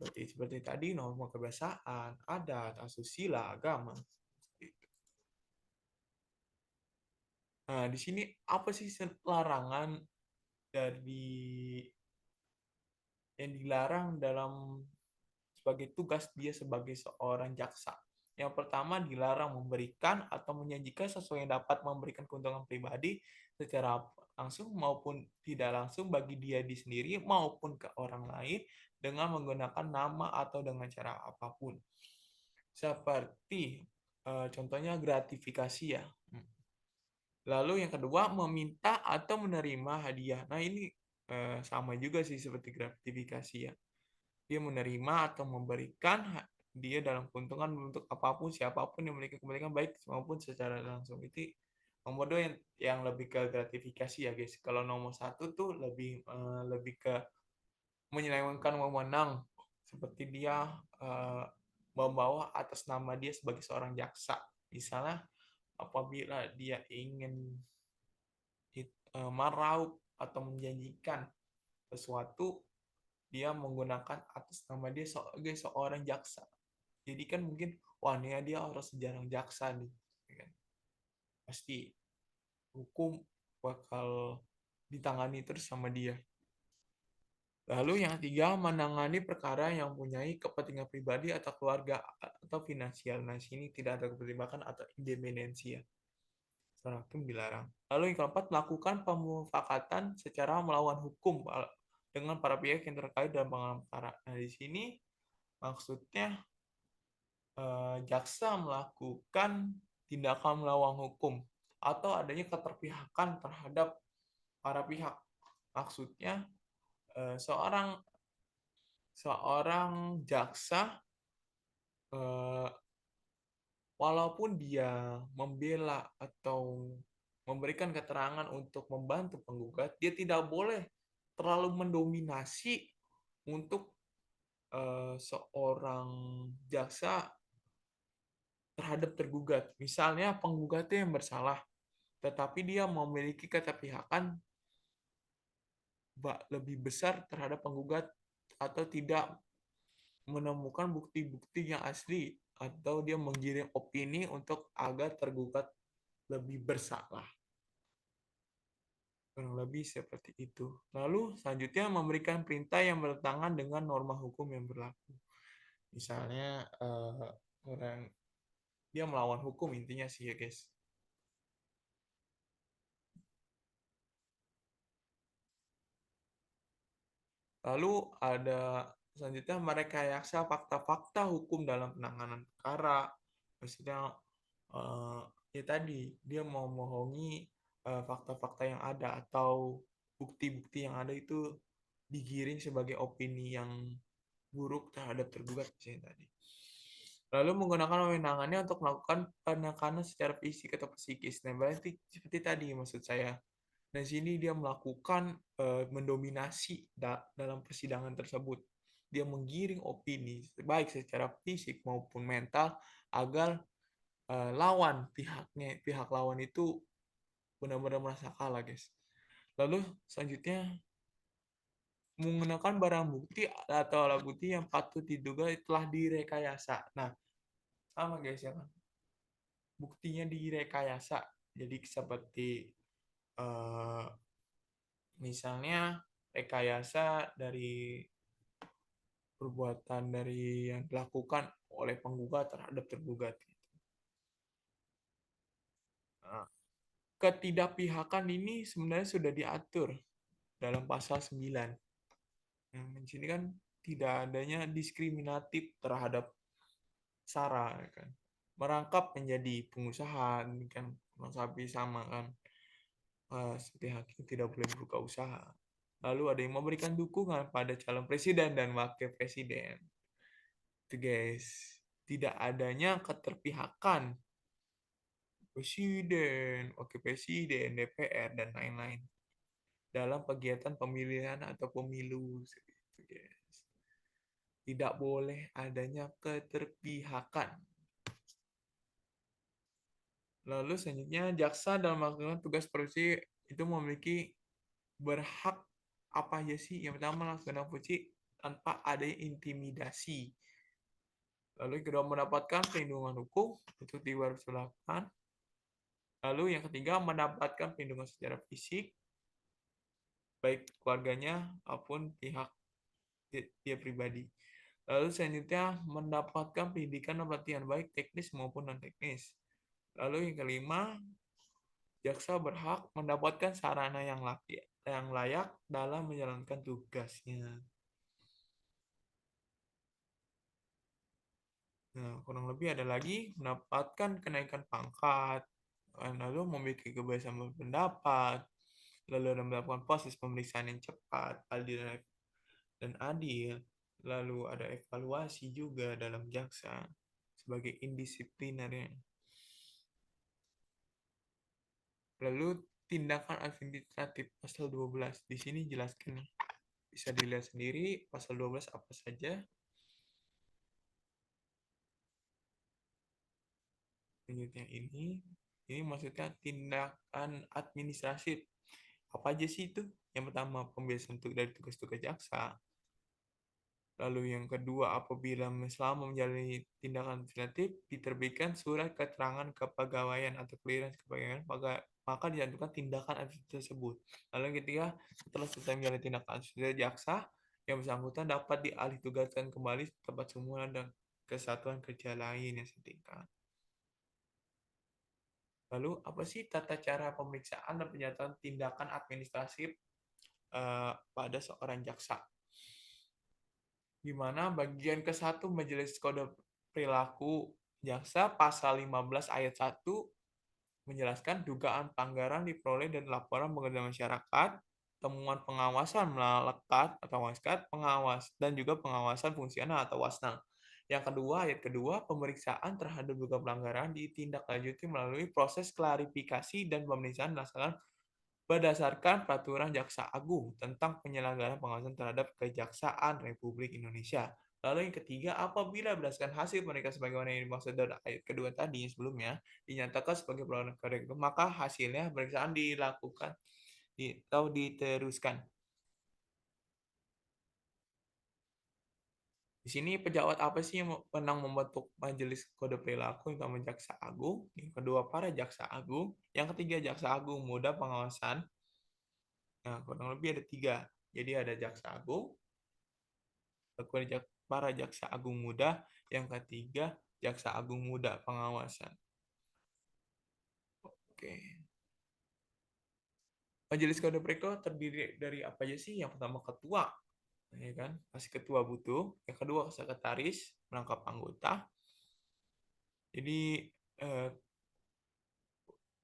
Seperti tadi, norma kebiasaan, adat, asusila, agama. Nah, di sini apa sih larangan dari yang dilarang dalam sebagai tugas dia sebagai seorang jaksa? Yang pertama, dilarang memberikan atau menyajikan sesuatu yang dapat memberikan keuntungan pribadi secara langsung maupun tidak langsung bagi dia di sendiri maupun ke orang lain dengan menggunakan nama atau dengan cara apapun. Seperti contohnya gratifikasi ya. Lalu yang kedua, meminta atau menerima hadiah. Nah, ini sama juga sih seperti gratifikasi ya. dia menerima atau memberikan dia dalam keuntungan untuk apapun siapapun yang memiliki kepentingan baik maupun secara langsung. Itu nomor dua yang lebih ke gratifikasi ya guys. Kalau nomor satu tuh lebih ke menyelewengkan wewenang seperti dia eh, membawa atas nama dia sebagai seorang jaksa. Misalnya apabila dia ingin meraup atau menjanjikan sesuatu, dia menggunakan atas nama dia sebagai seorang jaksa. Jadi kan mungkin, wah ini dia orang sejarah jaksa nih. Ya kan? Pasti hukum bakal ditangani terus sama dia. Lalu yang ketiga, menangani perkara yang mempunyai kepentingan pribadi atau keluarga atau finansial. Nah, sini tidak ada keterlibatan atau independensi ya. Seorang hakim dilarang. Lalu yang keempat, melakukan pemufakatan secara melawan hukum dengan para pihak yang terkait dalam penanganan perkara. Nah, di sini maksudnya jaksa melakukan tindakan melawan hukum atau adanya keterpihakan terhadap para pihak. Maksudnya seorang seorang jaksa eh, walaupun dia membela atau memberikan keterangan untuk membantu penggugat, dia tidak boleh terlalu mendominasi untuk seorang jaksa terhadap tergugat. Misalnya penggugatnya yang bersalah, tetapi dia memiliki keterpihakan lebih besar terhadap penggugat atau tidak menemukan bukti-bukti yang asli atau dia menggiring opini untuk agar tergugat lebih bersalah. Kurang lebih seperti itu. Lalu selanjutnya memberikan perintah yang bertentangan dengan norma hukum yang berlaku. Misalnya orang dia melawan hukum intinya sih ya guys. Lalu ada selanjutnya merekayasa fakta-fakta hukum dalam penanganan perkara. Maksudnya eh, ya tadi dia mau membohongi fakta-fakta yang ada atau bukti-bukti yang ada itu digiring sebagai opini yang buruk terhadap tergugat misalnya tadi. Lalu menggunakan wewenangannya untuk melakukan penekanan secara fisik atau psikis. Nah, berarti seperti tadi maksud saya. Dan sini dia melakukan mendominasi dalam persidangan tersebut. Dia menggiring opini baik secara fisik maupun mental agar lawan pihak lawan itu benar-benar merasa kalah, guys. Lalu selanjutnya menggunakan barang bukti atau alat bukti yang patut diduga telah direkayasa. Nah, sama guys ya kan. Buktinya direkayasa. Jadi seperti eh, misalnya rekayasa dari perbuatan dari yang dilakukan oleh penggugat terhadap tergugat. Nah, ketidakpihakan ini sebenarnya sudah diatur dalam pasal 9. Yang di sini kan tidak adanya diskriminatif terhadap SARA ya kan. Merangkap menjadi pengusaha kan sapi sama kan. Seperti hakim tidak boleh buka usaha. Lalu ada yang memberikan dukungan pada calon presiden dan wakil presiden. Itu guys, tidak adanya keterpihakan presiden, wakil presiden, DPR, dan lain-lain dalam kegiatan pemilihan atau pemilu. Tidak boleh adanya keterpihakan. Lalu selanjutnya, jaksa dalam melakukan tugas polisi itu memiliki berhak apa aja sih? Yang pertama, melaksanakan fungsi tanpa ada intimidasi. Lalu yang kedua, mendapatkan perlindungan hukum, itu di 208. Lalu yang ketiga, mendapatkan perlindungan secara fisik, baik keluarganya maupun pihak dia pribadi. Lalu selanjutnya mendapatkan pendidikan dan pelatihan baik teknis maupun non teknis. Lalu yang kelima, jaksa berhak mendapatkan sarana yang layak dalam menjalankan tugasnya. Nah, kurang lebih ada lagi mendapatkan kenaikan pangkat, lalu memiliki kebebasan berpendapat, lalu mendapatkan proses pemeriksaan yang cepat, adil dan adil, Lalu ada evaluasi juga dalam jaksa sebagai indisiplinernya. Lalu tindakan administratif pasal 12. Di sini jelaskan nih. Bisa dilihat sendiri pasal 12 apa saja. Selanjutnya ini maksudnya tindakan administratif. Apa aja sih itu? Yang pertama, pembebasan dari tugas-tugas jaksa. Lalu yang kedua, apabila selama menjalani tindakan administratif, diterbitkan surat keterangan kepegawaian atau clearance kepegawaian, maka dilakukan tindakan administratif tersebut. Lalu yang ketiga, setelah selesai menjalani tindakan administratif jaksa, yang bersangkutan dapat dialih tugaskan kembali ke tempat semula dan kesatuan kerja lain yang setingkat. Lalu, apa sih tata cara pemeriksaan dan penyertaan tindakan administratif pada seorang jaksa? Di mana bagian ke-1 Majelis Kode Perilaku Jaksa pasal 15 ayat 1 menjelaskan dugaan pelanggaran diperoleh dari laporan pengaduan masyarakat, temuan pengawasan melekat atau waskat, pengawas dan juga pengawasan fungsional atau wasna. Yang kedua, ayat kedua, pemeriksaan terhadap dugaan pelanggaran ditindaklanjuti melalui proses klarifikasi dan pemeriksaan dilaksanakan berdasarkan Peraturan Jaksa Agung tentang penyelenggaraan pengawasan terhadap Kejaksaan Republik Indonesia. Lalu yang ketiga, apabila berdasarkan hasil pemeriksaan sebagaimana yang dimaksud dari ayat kedua tadi sebelumnya dinyatakan sebagai pelanggaran kode etik, maka hasilnya pemeriksaan dilakukan atau diteruskan. Di sini pejabat apa sih yang pernah membentuk Majelis Kode Perilaku yang pertama Jaksa Agung, yang kedua para Jaksa Agung, yang ketiga Jaksa Agung Muda Pengawasan. Nah, kurang lebih ada tiga. Jadi ada Jaksa Agung, para Jaksa Agung Muda, yang ketiga Jaksa Agung Muda Pengawasan. Oke. Majelis Kode Perilaku terdiri dari apa aja sih? Yang pertama ketua, ya kan? Pasti ketua butuh. Yang kedua sekretaris, merangkap anggota. Jadi eh,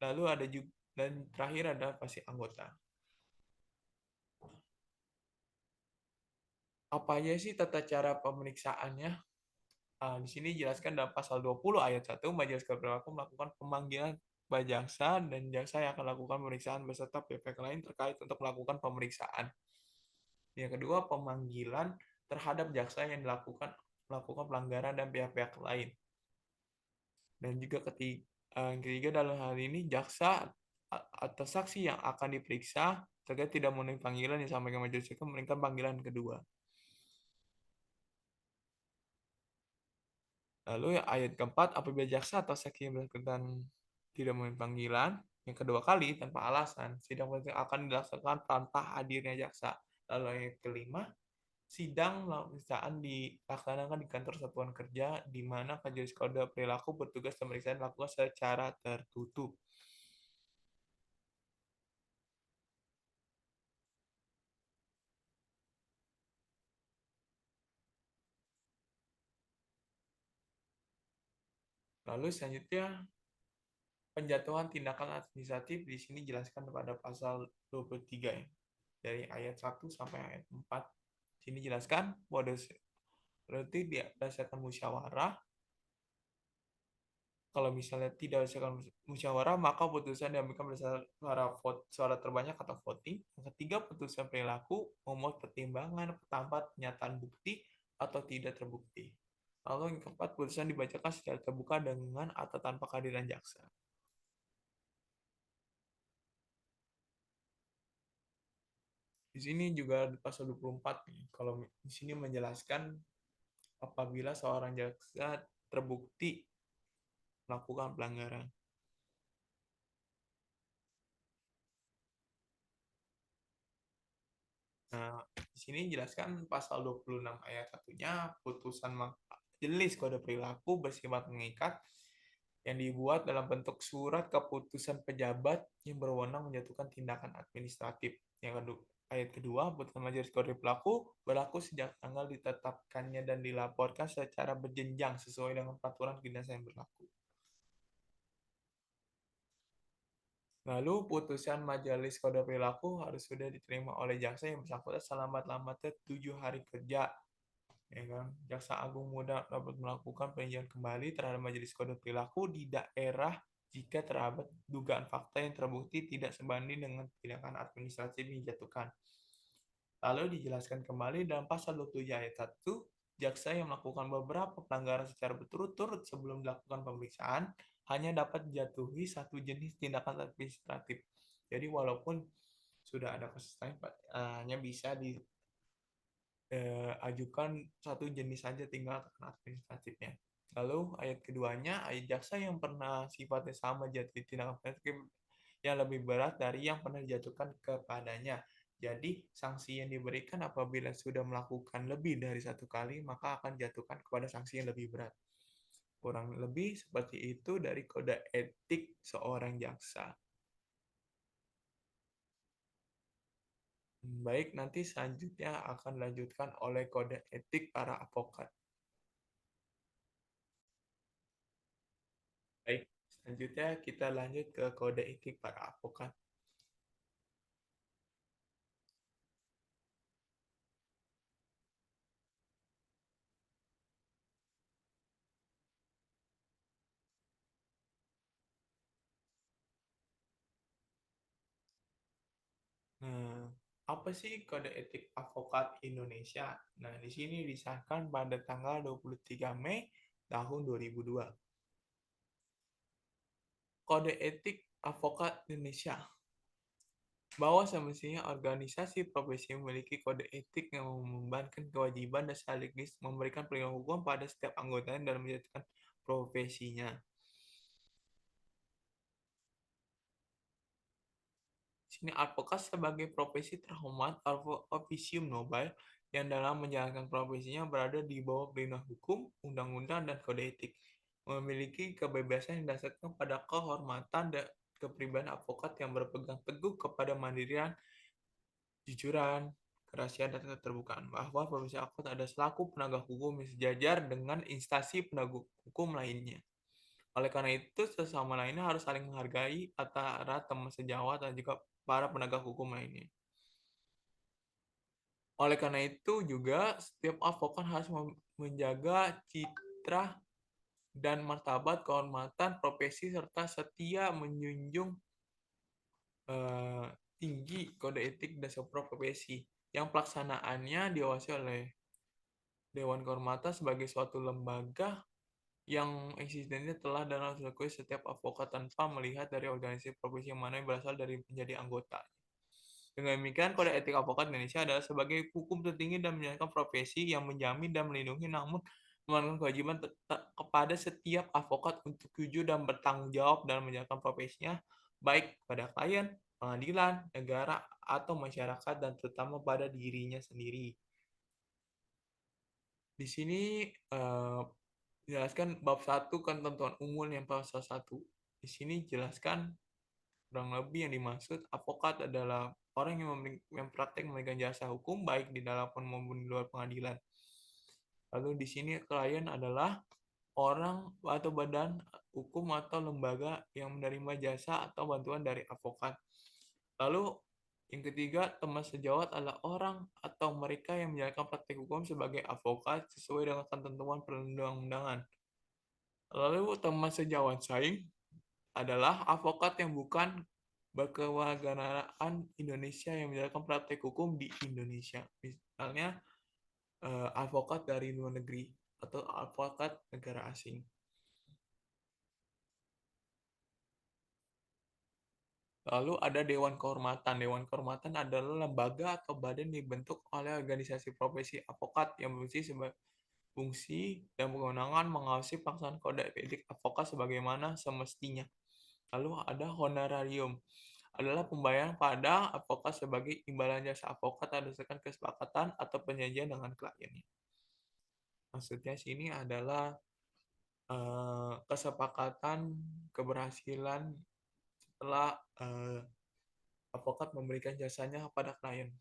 lalu ada juga dan terakhir ada pasti anggota. Apa aja sih tata cara pemeriksaannya? Di sini dijelaskan dalam pasal 20 ayat 1, Majelis Kode Perilaku melakukan pemanggilan kepada jaksa dan jaksa yang akan melakukan pemeriksaan beserta pihak lain terkait untuk melakukan pemeriksaan. Yang kedua, pemanggilan terhadap jaksa yang melakukan pelanggaran dan pihak-pihak lain. Dan juga yang ketiga dalam hal ini jaksa atau saksi yang akan diperiksa terkait tidak memenuhi panggilan yang disampaikan majelis hakim melainkan panggilan kedua. Lalu yang ayat keempat, apabila jaksa atau saksi yang bersangkutan tidak memenuhi panggilan yang kedua kali tanpa alasan, sidang politik akan dilaksanakan tanpa hadirnya jaksa. Lalu ayat kelima, sidang pemeriksaan dilaksanakan di kantor satuan kerja di mana Majelis Kode Perilaku bertugas pemeriksaan dilakukan secara tertutup. Lalu selanjutnya penjatuhan tindakan administratif di sini jelaskan pada pasal 23 ya. Dari ayat 1 sampai ayat 4. Di sini jelaskan bahwa berarti berdasarkan musyawarah. Kalau misalnya tidak berdasarkan musyawarah, maka putusan diambilkan berdasarkan suara terbanyak atau voting. Yang ketiga, putusan perilaku memuat pertimbangan tanpa pernyataan bukti atau tidak terbukti. Lalu yang keempat, putusan dibacakan secara terbuka dengan atau tanpa kehadiran jaksa. Di sini juga pasal 24 nih. Kalau di sini menjelaskan apabila seorang jaksa terbukti melakukan pelanggaran. Nah, di sini jelaskan pasal 26 ayat 1-nya putusan Majelis Kode Perilaku bersifat mengikat yang dibuat dalam bentuk surat keputusan pejabat yang berwenang menjatuhkan tindakan administratif. Yang kedua, ayat kedua, putusan Majelis Kode Perilaku berlaku sejak tanggal ditetapkannya dan dilaporkan secara berjenjang sesuai dengan peraturan kedinasan yang berlaku. Lalu putusan Majelis Kode Perilaku harus sudah diterima oleh jaksa yang bersangkutan selamat-lambatnya 7 hari kerja Ya kan? Jaksa Agung muda dapat melakukan peninjauan kembali terhadap Majelis Kode Perilaku di daerah jika terdapat dugaan fakta yang terbukti tidak sebanding dengan tindakan administratif yang dijatuhkan. Lalu dijelaskan kembali dalam pasal 27 ayat 1, jaksa yang melakukan beberapa pelanggaran secara berturut-turut sebelum dilakukan pemeriksaan hanya dapat dijatuhi satu jenis tindakan administratif. Jadi walaupun sudah ada kasus lain, hanya bisa diajukan satu jenis saja tinggal administratifnya. Lalu ayat keduanya, ayat jaksa yang pernah sifatnya sama jatuh tindakan administratif yang lebih berat dari yang pernah dijatuhkan kepadanya. Jadi, sanksi yang diberikan apabila sudah melakukan lebih dari satu kali, maka akan dijatuhkan kepada sanksi yang lebih berat. Kurang lebih seperti itu dari kode etik seorang jaksa. Baik, nanti selanjutnya akan dilanjutkan oleh kode etik para advokat. Baik, selanjutnya kita lanjut ke kode etik para advokat. Nah, apa sih kode etik advokat Indonesia? Nah, di sini disahkan pada tanggal 23 Mei tahun 2002. Kode etik advokat Indonesia bahwa semestinya organisasi profesi memiliki kode etik yang membebankan kewajiban dan sekaligus memberikan perlindungan hukum pada setiap anggotanya dalam menjalankan profesinya. Sini advokat sebagai profesi terhormat atau officium nobile yang dalam menjalankan profesinya berada di bawah perlindungan hukum, undang-undang, dan kode etik. Memiliki kebebasan yang didasarkan pada kehormatan dan kepribadian advokat yang berpegang teguh kepada mandirian, jujuran, kerahasiaan, dan keterbukaan. Bahwa profesi advokat ada selaku penegak hukum yang sejajar dengan instansi penegak hukum lainnya. Oleh karena itu, sesama lainnya harus saling menghargai antara teman sejawat dan juga para penegak hukum lainnya. Oleh karena itu juga setiap advokat harus menjaga citra dan martabat kehormatan profesi serta setia menjunjung eh, tinggi kode etik dan profesi yang pelaksanaannya diawasi oleh Dewan Kehormatan sebagai suatu lembaga yang eksistensinya telah dan harus diakui setiap advokat tanpa melihat dari organisasi profesi yang mana yang berasal dari menjadi anggota. Dengan demikian, kode etik advokat Indonesia adalah sebagai hukum tertinggi dan menjalankan profesi yang menjamin dan melindungi namun memenuhi kewajiban kepada setiap advokat untuk jujur dan bertanggung jawab dalam menjalankan profesinya, baik kepada klien, pengadilan, negara, atau masyarakat, dan terutama pada dirinya sendiri. Di sini jelaskan bab 1 ketentuan umum yang pasal 1. Di sini jelaskan kurang lebih yang dimaksud advokat adalah orang yang praktek memberikan jasa hukum baik di dalam maupun di luar pengadilan. Lalu di sini klien adalah orang atau badan hukum atau lembaga yang menerima jasa atau bantuan dari advokat. Lalu yang ketiga, teman sejawat adalah orang atau mereka yang menjalankan praktek hukum sebagai advokat sesuai dengan ketentuan perundang-undangan. Lalu teman sejawat saing adalah advokat yang bukan berkewarganegaraan Indonesia yang menjalankan praktek hukum di Indonesia. Misalnya advokat dari luar negeri atau advokat negara asing. Lalu ada Dewan Kehormatan. Dewan Kehormatan adalah lembaga atau badan yang dibentuk oleh organisasi profesi advokat yang berfungsi sebagai fungsi dan kewenangan mengawasi pelaksanaan kode etik advokat sebagaimana semestinya. Lalu ada honorarium, adalah pembayaran pada advokat sebagai imbalan jasa advokat berdasarkan kesepakatan atau perjanjian dengan kliennya. Maksudnya sini adalah kesepakatan keberhasilan setelah advokat memberikan jasanya kepada klien.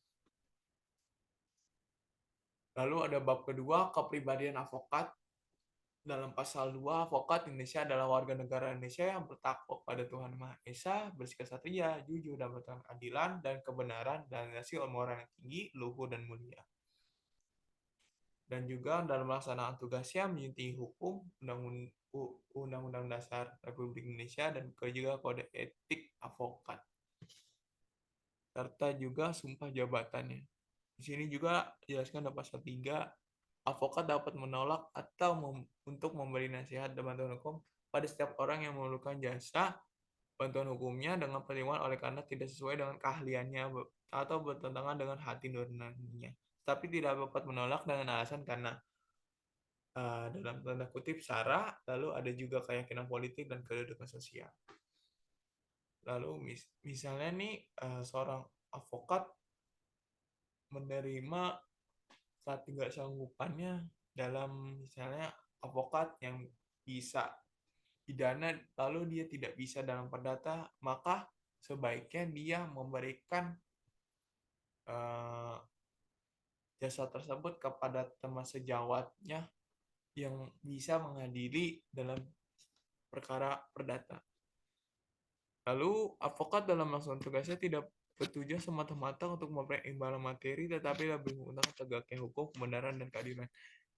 Lalu ada bab kedua, kepribadian advokat. Dalam pasal 2, advokat Indonesia adalah warga negara Indonesia yang bertakwa pada Tuhan Maha Esa, bersikap satria, jujur, dan bertanggung keadilan dan kebenaran, dan hasil moral yang tinggi, luhur, dan mulia. dan juga dalam melaksanakan tugasnya menyelidiki hukum, Undang-Undang Dasar Republik Indonesia, dan juga kode etik advokat, serta juga sumpah jabatannya. Di sini juga dijelaskan dalam pasal 3, advokat dapat menolak atau untuk memberi nasihat dan bantuan hukum pada setiap orang yang memerlukan jasa bantuan hukumnya dengan pertimbangan oleh karena tidak sesuai dengan keahliannya atau bertentangan dengan hati nuraninya. Tapi tidak dapat menolak dengan alasan karena dalam tanda kutip sara, lalu ada juga keyakinan politik dan kedudukan sosial. Lalu misalnya nih seorang advokat menerima sanggupannya dalam misalnya advokat yang bisa pidana lalu dia tidak bisa dalam perdata, maka sebaiknya dia memberikan eh, jasa tersebut kepada teman sejawatnya yang bisa mengadili dalam perkara perdata. Lalu, advokat dalam melaksanakan tugasnya tidak bertujuan semata-mata untuk memberi imbalan materi, tetapi lebih menggunakan tegaknya hukum, kebenaran, dan keadilan.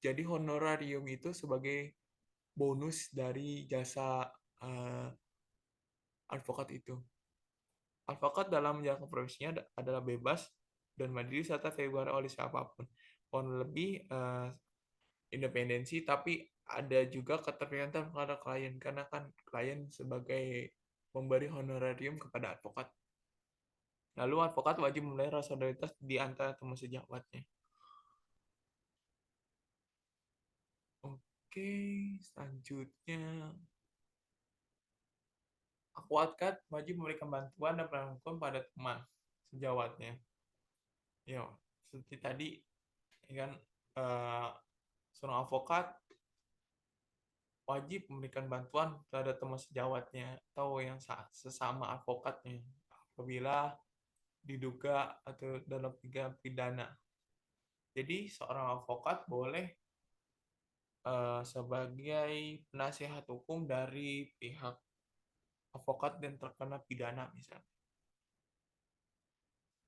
Jadi honorarium itu sebagai bonus dari jasa uh, advokat itu. Advokat dalam menjalankan profesinya adalah bebas dan mandiri serta terlibat oleh siapapun. Pohon lebih independensi, tapi ada juga keterlibatan pada klien karena kan klien sebagai pemberi honorarium kepada advokat. Lalu advokat wajib memelihara solidaritas di antara teman sejawatnya. Oke, selanjutnya advokat wajib memberikan bantuan dan penanganan hukum pada teman sejawatnya. Ya, seperti tadi ya kan eh, seorang advokat wajib memberikan bantuan terhadap teman sejawatnya atau yang sesama advokatnya apabila diduga atau dalam pidana. Jadi seorang advokat boleh sebagai penasihat hukum dari pihak advokat dan terkena pidana misalnya.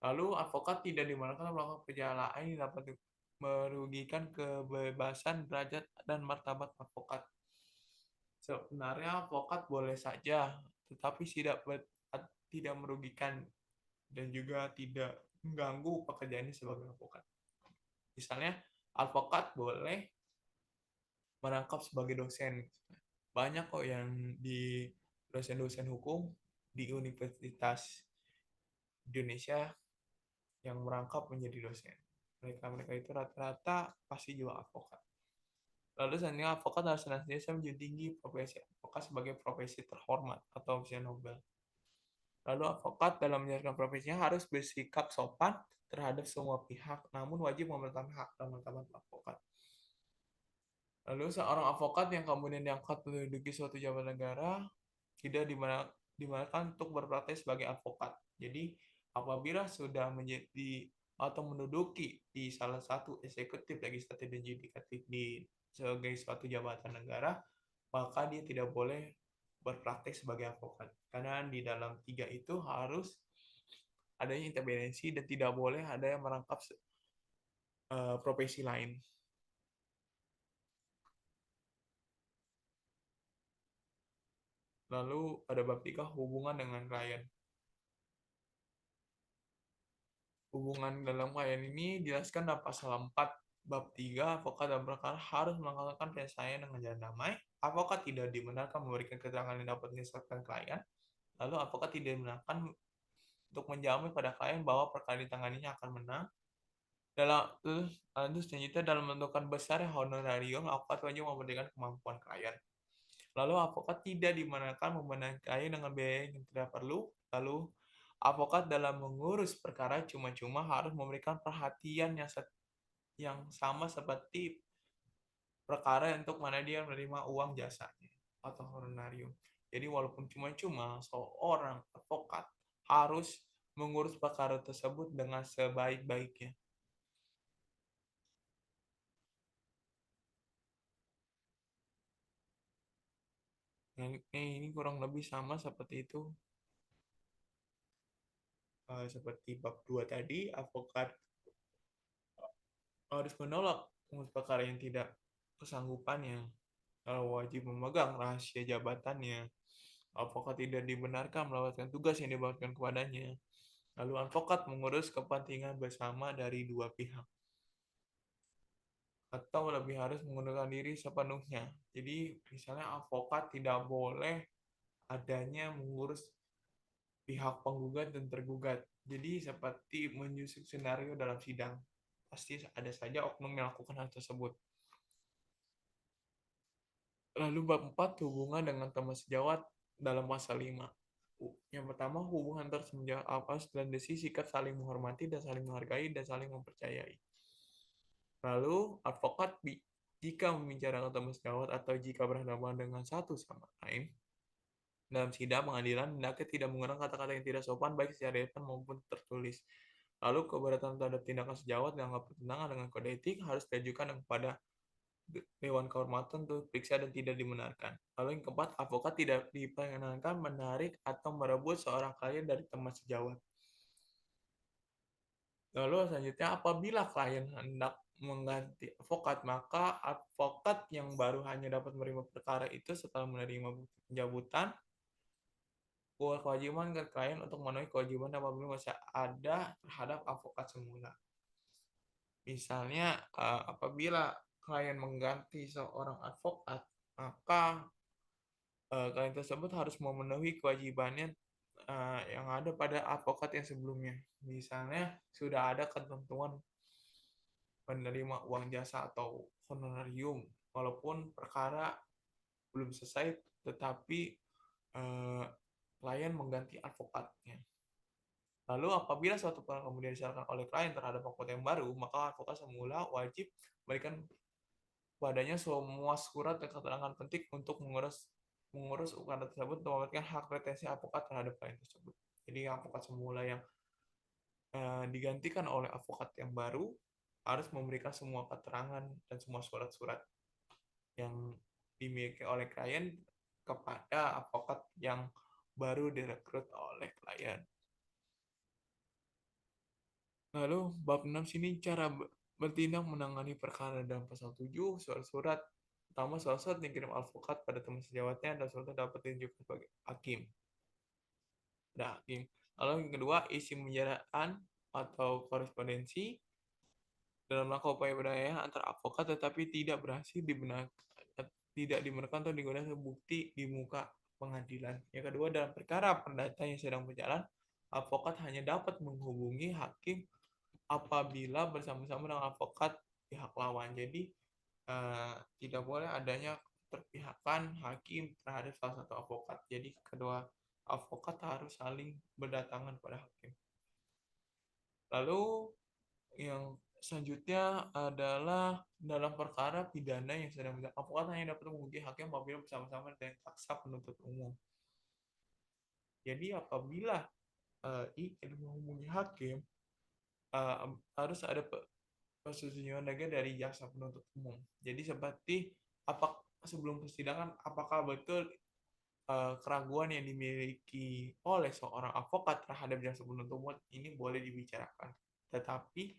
Lalu advokat tidak dibenarkan melakukan perjalanan yang dapat merugikan kebebasan derajat dan martabat advokat. Sebenarnya advokat boleh saja, tetapi tidak merugikan dan juga tidak mengganggu pekerjaannya sebagai advokat. Misalnya, advokat boleh merangkap sebagai dosen. Banyak kok yang di dosen-dosen hukum di Universitas Indonesia yang merangkap menjadi dosen. Mereka itu rata-rata pasti juga advokat. Lalu selanjutnya advokat harus senantiasa menjunjung tinggi profesi advokat sebagai profesi terhormat atau usia Nobel. Lalu advokat dalam menjalankan profesinya harus bersikap sopan terhadap semua pihak, namun wajib mempertahankan hak dan martabat advokat. Lalu seorang advokat yang kemudian diangkat menduduki suatu jabatan negara tidak dibenarkan untuk berpraktek sebagai advokat. Jadi apabila sudah menjadi atau menduduki di salah satu eksekutif, legislatif, dan yudikatif di sebagai suatu jabatan negara, maka dia tidak boleh berpraktek sebagai advokat. Karena di dalam tiga itu harus adanya intervensi dan tidak boleh ada yang merangkap profesi lain. Lalu ada bab 3 hubungan dengan klien. Hubungan dalam klien ini dijelaskan dalam pasal 4 bab 3, advokat dalam perkara harus melakukan penyelesaian dengan jalan damai. Advokat tidak dibenarkan memberikan keterangan yang dapat menyesatkan klien. Lalu advokat tidak dibenarkan untuk menjamin pada klien bahwa perkara ditanganinya akan menang. Lalu selanjutnya dalam menentukan besar honorarium, advokat wajib memberikan kemampuan klien. Lalu advokat tidak dibenarkan membenahi klien dengan biaya yang tidak perlu. Lalu advokat dalam mengurus perkara cuma-cuma harus memberikan perhatian yang sama seperti perkara untuk mana dia menerima uang jasanya atau honorarium. Jadi walaupun cuma-cuma, seorang advokat harus mengurus perkara tersebut dengan sebaik-baiknya. Ini kurang lebih sama seperti itu. Seperti bab 2 tadi, advokat harus menolak mengurus perkara yang tidak kesanggupannya, kalau wajib memegang rahasia jabatannya, advokat tidak dibenarkan melakukan tugas yang dibebankan kepadanya, lalu advokat mengurus kepentingan bersama dari dua pihak, atau lebih harus mengundurkan diri sepenuhnya. Jadi, misalnya advokat tidak boleh adanya mengurus pihak penggugat dan tergugat. Jadi, seperti menyusun skenario dalam sidang. Pasti ada saja oknum yang melakukan hal tersebut. Lalu bab 4 hubungan dengan teman sejawat dalam pasal 5. Yang pertama, hubungan antar sejawat apas dan desi sikap saling menghormati dan saling menghargai dan saling mempercayai. Lalu, advokat jika membicarakan teman sejawat atau jika berhadapan dengan satu sama lain, dalam sidang pengadilan, hendaknya tidak menggunakan kata-kata yang tidak sopan baik secara lisan maupun tertulis. Lalu, keberatan terhadap tindakan sejawat yang bertentangan dengan kode etik harus diajukan kepada Dewan Kehormatan untuk periksa dan tidak dibenarkan. Lalu yang keempat, advokat tidak diperkenankan menarik atau merebut seorang klien dari teman sejawat. Lalu selanjutnya, apabila klien hendak mengganti advokat, maka advokat yang baru hanya dapat menerima perkara itu setelah menerima bukti pencabutan kewajiban ke klien untuk memenuhi kewajiban apabila masih ada terhadap advokat semula. Misalnya, apabila klien mengganti seorang advokat, maka klien tersebut harus memenuhi kewajibannya yang ada pada advokat yang sebelumnya. Misalnya, sudah ada ketentuan penerima uang jasa atau honorarium, walaupun perkara belum selesai, tetapi eh, klien mengganti advokatnya. Lalu apabila suatu perkara kemudian diserahkan oleh klien terhadap advokat yang baru, maka advokat semula wajib memberikan padanya semua surat dan keterangan penting untuk mengurus ukara tersebut untuk memberikan hak retensi advokat terhadap klien tersebut. Jadi advokat semula yang digantikan oleh advokat yang baru harus memberikan semua keterangan dan semua surat-surat yang dimiliki oleh klien kepada advokat yang baru direkrut oleh klien. Lalu bab 6 sini cara bertindak menangani perkara dalam pasal 7, surat-surat pertama surat-surat dikirim advokat pada teman sejawatnya dan surat dapat ditunjukkan sebagai hakim. Ada hakim. Lalu yang kedua, isi pembicaraan atau korespondensi dalam rangka upaya berdaya antar advokat tetapi tidak berhasil dibenarkan atau digunakan sebagai bukti di muka pengadilan. Yang kedua, dalam perkara perdata yang sedang berjalan, advokat hanya dapat menghubungi hakim apabila bersama-sama dengan advokat pihak lawan. Jadi tidak boleh adanya keterpihakan hakim terhadap salah satu advokat. Jadi kedua advokat harus saling berdatangan pada hakim. Lalu yang selanjutnya adalah dalam perkara pidana yang sedang berjalan, advokat hanya dapat menghubungi hakim apabila bersama-sama dengan jaksa penuntut umum. Jadi apabila ingin menghubungi hakim, harus ada persetujuan lagi dari jaksa penuntut umum. Jadi seperti sebelum persidangan apakah betul keraguan yang dimiliki oleh seorang advokat terhadap jaksa penuntut umum ini boleh dibicarakan, tetapi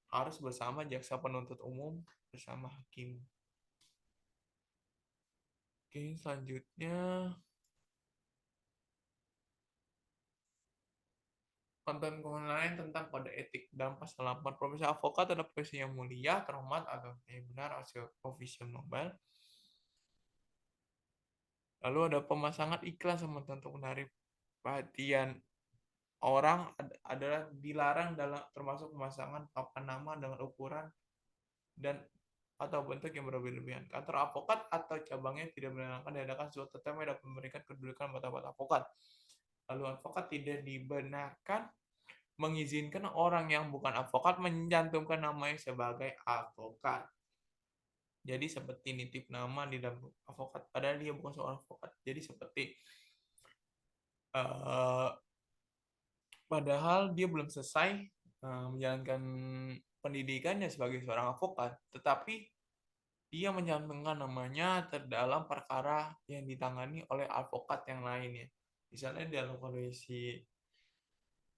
harus bersama jaksa penuntut umum bersama hakim. Oke, selanjutnya konten-konten lain tentang kode etik dalam pasal 8. Profesi advokat adalah profesi yang mulia, terhormat, atau yang benar hasil profesional Nobel. Lalu ada pemasangan iklan sebagai untuk menarik perhatian orang adalah dilarang dalam termasuk pemasangan papan nama dengan ukuran dan atau bentuk yang berlebihan. Kantor advokat atau cabangnya tidak menyenangkan diadakan suatu tertentu dapat memberikan kedudukan martabat advokat. Lalu advokat tidak dibenarkan mengizinkan orang yang bukan advokat mencantumkan namanya sebagai advokat. Jadi seperti nitip nama di dalam advokat, padahal dia bukan seorang advokat. Jadi seperti uh, padahal dia belum selesai menjalankan pendidikannya sebagai seorang advokat, tetapi dia mencantumkan namanya terdalam perkara yang ditangani oleh advokat yang lainnya. Misalnya dalam kondisi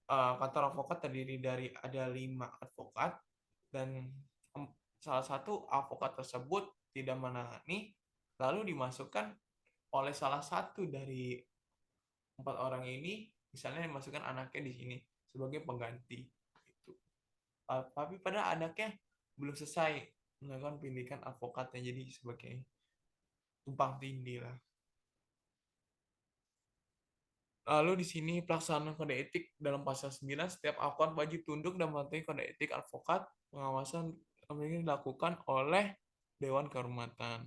kantor advokat terdiri dari ada 5 advokat dan salah satu avokat tersebut tidak menangani, lalu dimasukkan oleh salah satu dari 4 orang ini, misalnya dimasukkan anaknya di sini sebagai pengganti. Gitu. Tapi pada anaknya belum selesai melakukan pendidikan advokatnya, jadi sebagai tumpang tindih lah. Lalu di sini pelaksanaan kode etik dalam pasal 9, setiap avokat wajib tunduk dan mematuhi kode etik advokat. Pengawasan ini dilakukan oleh Dewan Kehormatan.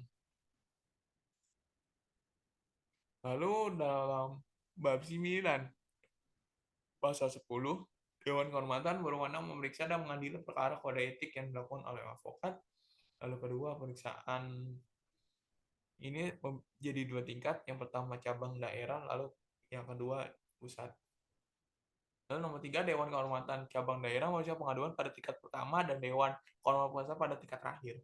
Lalu dalam bab 9 pasal 10, Dewan Kehormatan berwenang memeriksa dan mengadili perkara kode etik yang dilakukan oleh advokat. Lalu kedua, pemeriksaan ini jadi 2 tingkat. Yang pertama cabang daerah, lalu yang kedua pusat. Lalu nomor 3, Dewan Kehormatan Cabang Daerah memeriksa pengaduan pada tingkat pertama dan Dewan Kehormatan Pusat pada tingkat terakhir.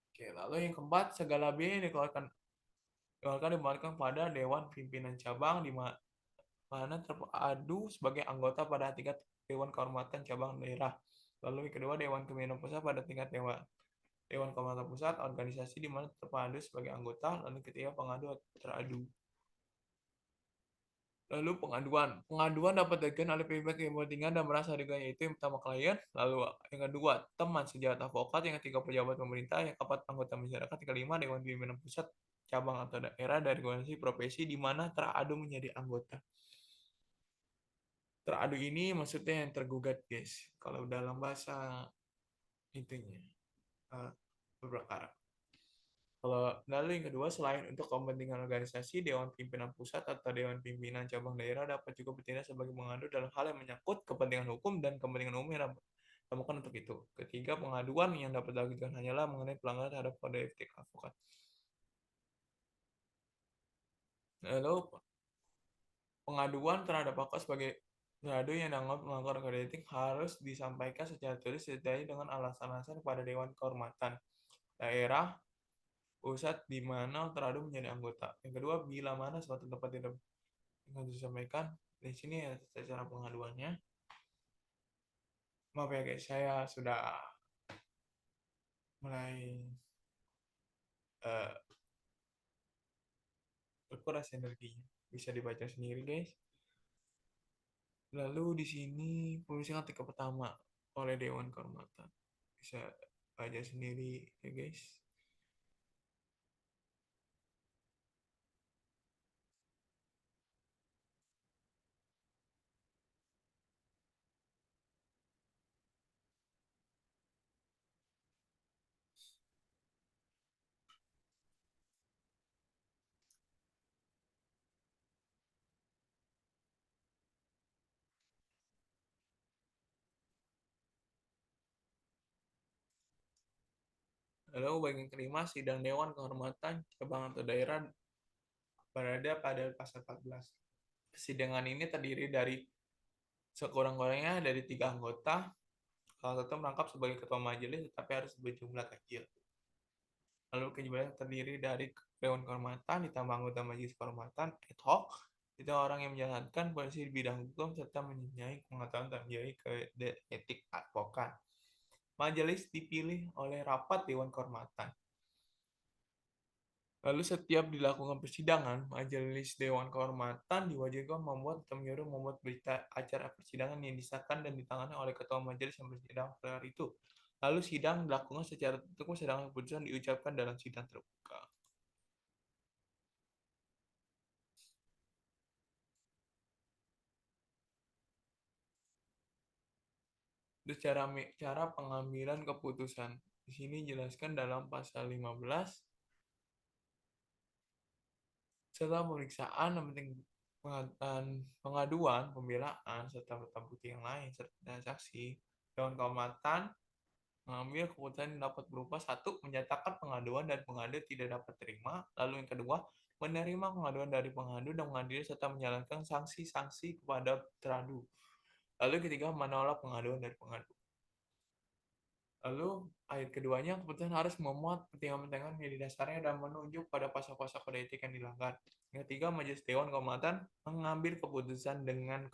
Oke, lalu yang keempat, segala biaya yang dikeluarkan pada Dewan Pimpinan Cabang di mana terpadu sebagai anggota pada tingkat Dewan Kehormatan Cabang Daerah. Lalu yang kedua, Dewan Pimpinan Pusat pada tingkat Dewan Kehormatan Pusat, organisasi di mana terpadu sebagai anggota. Lalu ketiga, pengadu teradu. Lalu pengaduan. Pengaduan dapat diajukan oleh pihak yang berkepentingan dan merasa dirugikan, yaitu yang pertama klien, lalu yang kedua teman sejawat advokat, yang ketiga pejabat pemerintah, yang keempat anggota masyarakat, yang kelima dewan pimpinan pusat, cabang atau daerah dari organisasi profesi di mana teradu menjadi anggota. Teradu ini maksudnya yang tergugat, guys. Kalau dalam bahasa itunya berperkara. Kalau lalu yang kedua, selain untuk kepentingan organisasi, Dewan Pimpinan Pusat atau Dewan Pimpinan Cabang Daerah dapat juga bertindak sebagai pengadu dalam hal yang menyangkut kepentingan hukum dan kepentingan umum yang ditemukan untuk itu. Ketiga, pengaduan yang dapat dilakukan hanyalah mengenai pelanggaran terhadap kode etik advokat. Lalu pengaduan terhadap advokat sebagai teradu yang dianggap melanggar kode etik harus disampaikan secara tulis disertai dengan alasan-alasan kepada Dewan Kehormatan Daerah pusat di mana teradu menjadi anggota. Yang kedua, bila mana suatu tempat tidak harus disampaikan di sini ya secara pengaduannya. Maaf ya guys, saya sudah mulai uh, berkuras energinya. Bisa dibaca sendiri guys. Lalu di sini penulisan ketika pertama oleh Dewan Kehormatan. Bisa baca sendiri ya guys. Lalu bagian kelima, sidang Dewan Kehormatan Cabang atau Daerah berada pada pasal 14. Persidangan ini terdiri dari sekurang-kurangnya dari 3 anggota. Salah satu merangkap sebagai ketua majelis, tetapi harus berjumlah kecil. Lalu kejuaraan terdiri dari Dewan Kehormatan ditambah anggota Majelis Kehormatan ad hoc, itu orang yang menjalankan posisi di bidang hukum serta mempunyai pengetahuan tentang kode etik advokat. Majelis dipilih oleh rapat Dewan Kehormatan. Lalu setiap dilakukan persidangan, Majelis Dewan Kehormatan diwajibkan membuat atau menyuruh membuat berita acara persidangan yang disahkan dan ditangani oleh ketua majelis yang bersidang pada hari itu. Lalu sidang dilakukan secara tertutup, sedangkan keputusan diucapkan dalam sidang terbuka. Terus cara pengambilan keputusan. Di sini jelaskan dalam pasal 15. Setelah pemeriksaan yang penting pengaduan, pembelaan, serta bukti yang lain, serta saksi, Dewan Kehormatan mengambil keputusan yang dapat berupa satu, menyatakan pengaduan dan pengadu tidak dapat terima. Lalu yang kedua, menerima pengaduan dari pengadu dan mengadili serta menjalankan sanksi-sanksi kepada teradu. Lalu yang ketiga, menolak pengaduan dari pengadu. Lalu ayat keduanya, keputusan harus memuat pertimbangan-pertimbangan yang didasarnya dan menunjuk pada pasal-pasal kode etik yang dilanggar. Yang ketiga, Majelis Dewan Kehormatan mengambil keputusan dengan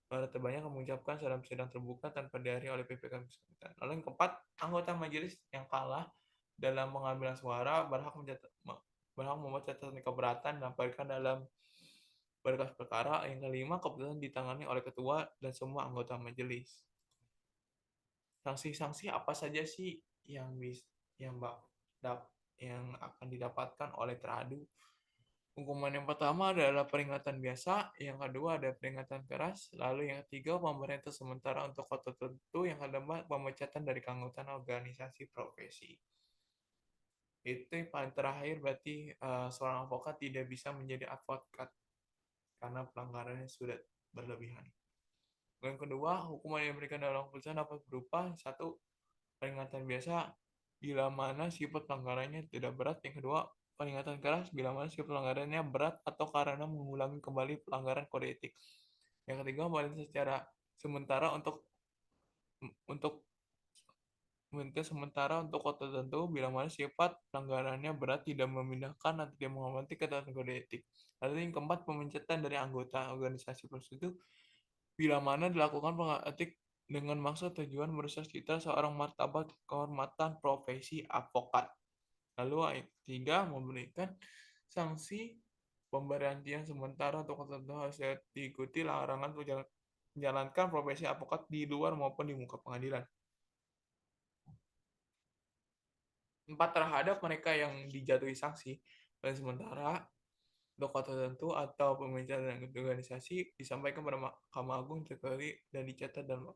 Suara terbanyak mengucapkan dalam sidang terbuka tanpa dihadiri oleh PPK bersangkutan. Lalu yang keempat, anggota majelis yang kalah dalam pengambilan suara berhak membuat catatan keberatan dan dilampirkan dalam berkas perkara. Yang kelima, keputusan ditangani oleh ketua dan semua anggota majelis. Sanksi-sanksi apa saja sih yang yang yang akan didapatkan oleh teradu? Hukuman yang pertama adalah peringatan biasa, yang kedua ada peringatan keras, lalu yang ketiga pemerintah sementara untuk waktu tertentu, yang keempat pemecatan dari keanggotaan organisasi profesi. Itu yang paling terakhir berarti seorang avokat tidak bisa menjadi advokat karena pelanggarannya sudah berlebihan. Yang kedua, hukuman yang diberikan dalam keputusan dapat berupa satu, peringatan biasa bila mana sifat pelanggarannya tidak berat. Yang kedua, peringatan keras bila mana sifat pelanggarannya berat atau karena mengulangi kembali pelanggaran kode etik. Yang ketiga, pemerintah secara sementara untuk sementara untuk kota tertentu bila mana sifat pelanggarannya berat tidak memindahkan atau tidak menghormati ketentuan kode etik. Lalu yang keempat, pemecatan dari anggota organisasi tersebut bila mana dilakukan pelanggaran etik dengan maksud tujuan merusak citra seorang martabat kehormatan profesi advokat. Lalu ayat 3 memberikan sanksi pemberhentian sementara untuk tertentu harus diikuti larangan menjalankan profesi advokat di luar maupun di muka pengadilan. 4, terhadap mereka yang dijatuhi sanksi dan sementara untuk kota tertentu atau pembicaraan organisasi disampaikan pada Mahkamah Agung terkali dan dicatat dalam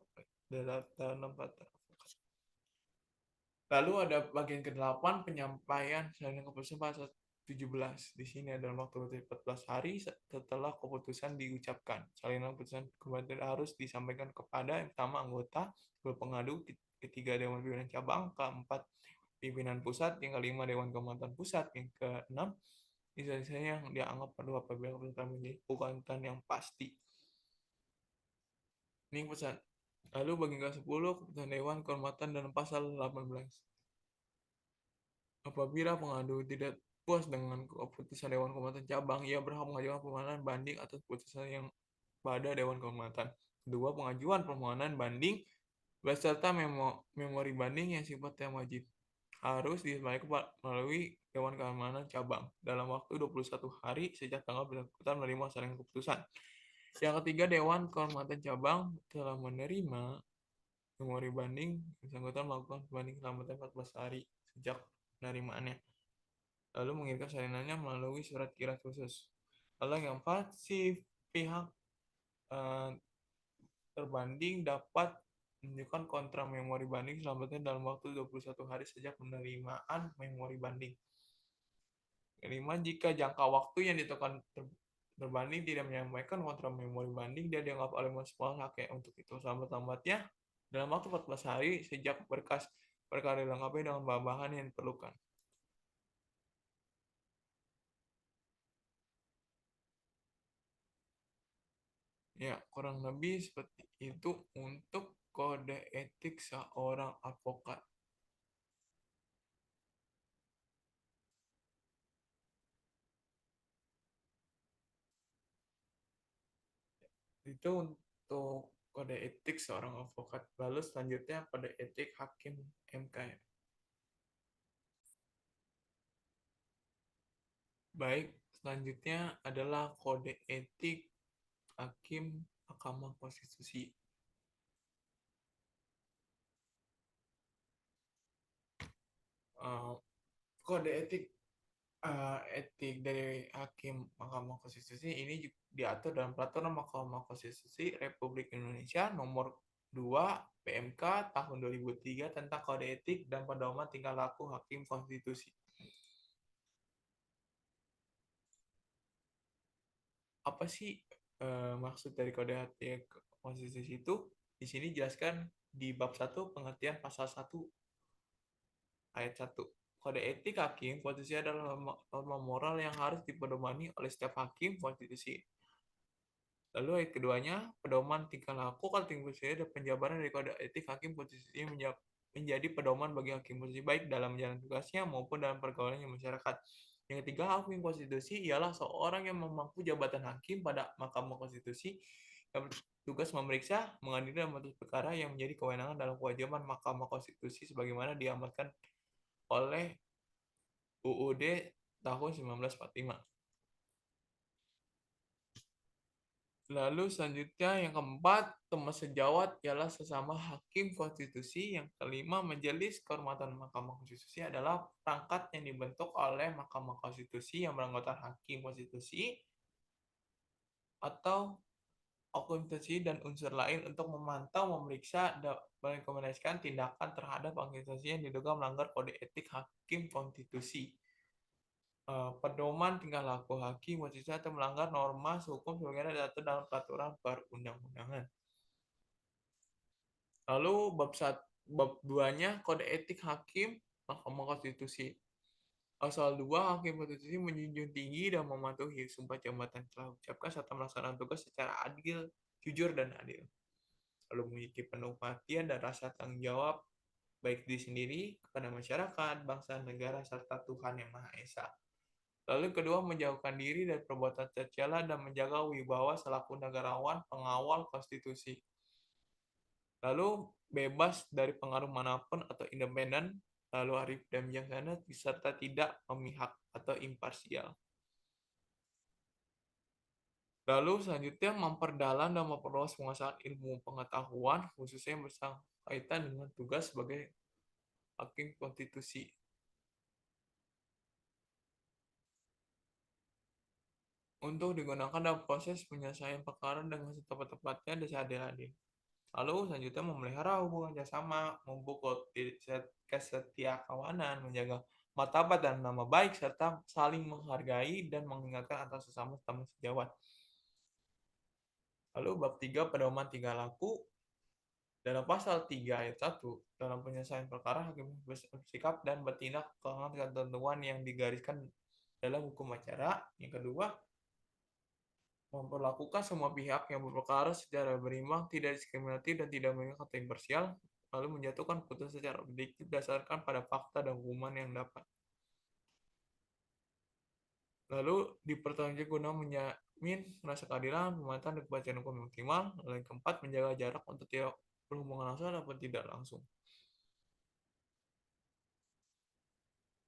Lalu ada bagian ke-8, penyampaian salinan keputusan pasal 17. Di sini ada waktu 14 hari setelah keputusan diucapkan. Salinan keputusan kembali harus disampaikan kepada yang pertama anggota, kedua pengadu, ketiga dewan pimpinan cabang, keempat pimpinan pusat, yang kelima dewan kehormatan pusat, yang keenam misalnya yang dianggap perlu apabila keputusan menjadi bukan yang pasti. Ini pesan. Lalu bagian ke-10, keputusan dewan kehormatan dan pasal 18. Apabila pengadu tidak puas dengan keputusan Dewan Kehormatan Cabang, ia berhak mengajukan permohonan banding atas keputusan yang pada Dewan Kehormatan. Kedua, pengajuan permohonan banding beserta memori banding yang sifatnya wajib harus disampaikan melalui Dewan Keamanan Cabang dalam waktu 21 hari sejak tanggal bersangkutan menerima salinan keputusan. Yang ketiga, Dewan Kehormatan Cabang telah menerima memori banding, bersangkutan melakukan banding selama 14 hari sejak penerimaannya, lalu mengirimkan salinannya melalui surat kirim khusus. Lalu yang keempat, si pihak terbanding dapat menunjukkan kontra memori banding selambatnya dalam waktu 21 hari sejak penerimaan memori banding. Kelima, jika jangka waktu yang ditentukan terbanding tidak menyampaikan kontra memori banding, dia dianggap oleh masyarakat haknya untuk itu selambat-lambatnya dalam waktu 14 hari sejak berkas perkara dilengkapi dengan bahan yang diperlukan. Ya, kurang lebih seperti itu untuk kode etik seorang advokat. Itu untuk kode etik seorang advokat. Lalu selanjutnya kode etik hakim MK. Baik, selanjutnya adalah kode etik hakim Mahkamah Konstitusi. Kode etik dari hakim Mahkamah Konstitusi ini diatur dalam Peraturan Mahkamah Konstitusi Republik Indonesia Nomor 2 PMK tahun 2003 tentang kode etik dan pedoman tingkah laku hakim konstitusi. Apa sih maksud dari kode etik konstitusi itu? Di sini jelaskan di bab 1 pengertian pasal 1 ayat 1. Kode etik hakim konstitusi adalah norma moral yang harus dipedomani oleh setiap hakim konstitusi. Lalu ayat keduanya, pedoman tingkah laku kalau tingkah laku dan penjabaran dari kode etik hakim konstitusi menjadi pedoman bagi hakim konstitusi baik dalam menjalankan tugasnya maupun dalam pergaulannya masyarakat. Yang ketiga, hakim konstitusi ialah seorang yang memangku jabatan hakim pada Mahkamah Konstitusi dan tugas memeriksa, mengadili, dan memutus perkara yang menjadi kewenangan dalam kewajiban Mahkamah Konstitusi sebagaimana diamatkan oleh UUD tahun 1945. Lalu selanjutnya yang keempat, teman sejawat ialah sesama hakim konstitusi. Yang kelima, majelis kehormatan Mahkamah Konstitusi adalah perangkat yang dibentuk oleh Mahkamah Konstitusi yang beranggotakan hakim konstitusi atau konstitusi dan unsur lain untuk memantau, memeriksa, dan merekomendasikan tindakan terhadap konstitusi yang diduga melanggar kode etik hakim konstitusi. Pedoman tingkah laku hakim konstitusi atau melanggar norma hukum sebagaimana diatur dalam peraturan perundang-undangan. Lalu bab 2-nya kode etik hakim Mahkamah Konstitusi. Pasal 2, hakim konstitusi menjunjung tinggi dan mematuhi sumpah jabatan telah ucapkan serta melaksanakan tugas secara adil, jujur, dan adil. Lalu memiliki penuh perhatian dan rasa tanggung jawab baik diri sendiri, kepada masyarakat, bangsa, negara, serta Tuhan Yang Maha Esa. Lalu kedua, menjauhkan diri dari perbuatan tercela dan menjaga wibawa selaku negarawan pengawal konstitusi. Lalu bebas dari pengaruh manapun atau independen, lalu arif dan bijaksana, serta tidak memihak atau imparsial. Lalu selanjutnya memperdalam dan memperluas penguasaan ilmu pengetahuan, khususnya yang berkaitan dengan tugas sebagai hakim konstitusi. Untuk digunakan dalam proses penyelesaian perkara dengan setepat-tepatnya dan seadil-adil. Lalu selanjutnya memelihara hubungan kerjasama, memupuk kesetiakawanan, menjaga martabat dan nama baik, serta saling menghargai dan mengingatkan antar sesama teman sejawat. Lalu bab 3, pedoman tingkah laku. Dalam pasal 3 ayat 1, dalam penyelesaian perkara hakim bersikap dan bertindak dengan ketentuan yang digariskan dalam hukum acara. Yang kedua, memperlakukan semua pihak yang berperkara secara berimbang, tidak diskriminatif, dan tidak memihak atau imparsial, lalu menjatuhkan putusan secara objektif berdasarkan pada fakta dan hukuman yang dapat. Lalu dipertanggungjawabkan guna menjamin rasa keadilan, pemantauan dan kepastian hukum yang optimal. Lalu yang keempat, menjaga jarak untuk tidak berhubungan langsung ataupun tidak langsung.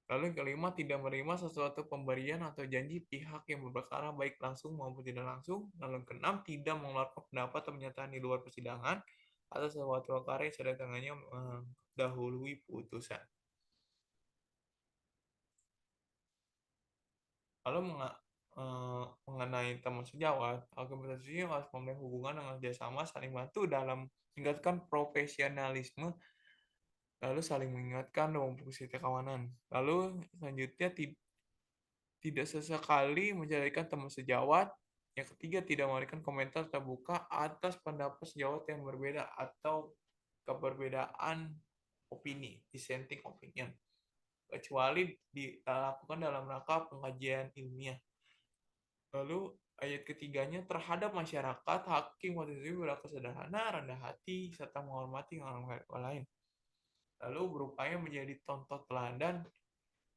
Lalu yang kelima, tidak menerima sesuatu pemberian atau janji pihak yang berperkara baik langsung maupun tidak langsung. Lalu yang keenam, tidak mengeluarkan pendapat atau pernyataan di luar persidangan atau sesuatu perkara yang sedang tangannya mendahului putusan. Lalu mengenai teman sejawat, hakim konstitusi harus memiliki hubungan dengan kerjasama, saling bantu dalam meningkatkan profesionalisme, lalu saling mengingatkan dan memfungsi kawanan. Lalu selanjutnya tidak sesekali mencarikan teman sejawat. Yang ketiga, tidak memberikan komentar terbuka atas pendapat sejawat yang berbeda atau keberbedaan opini, dissenting opinion, kecuali dilakukan dalam rangka pengajian ilmiah. Lalu ayat ketiganya, terhadap masyarakat, hakim konstitusi berlaku sederhana, rendah hati, serta menghormati orang lain. Lalu berupaya menjadi contoh teladan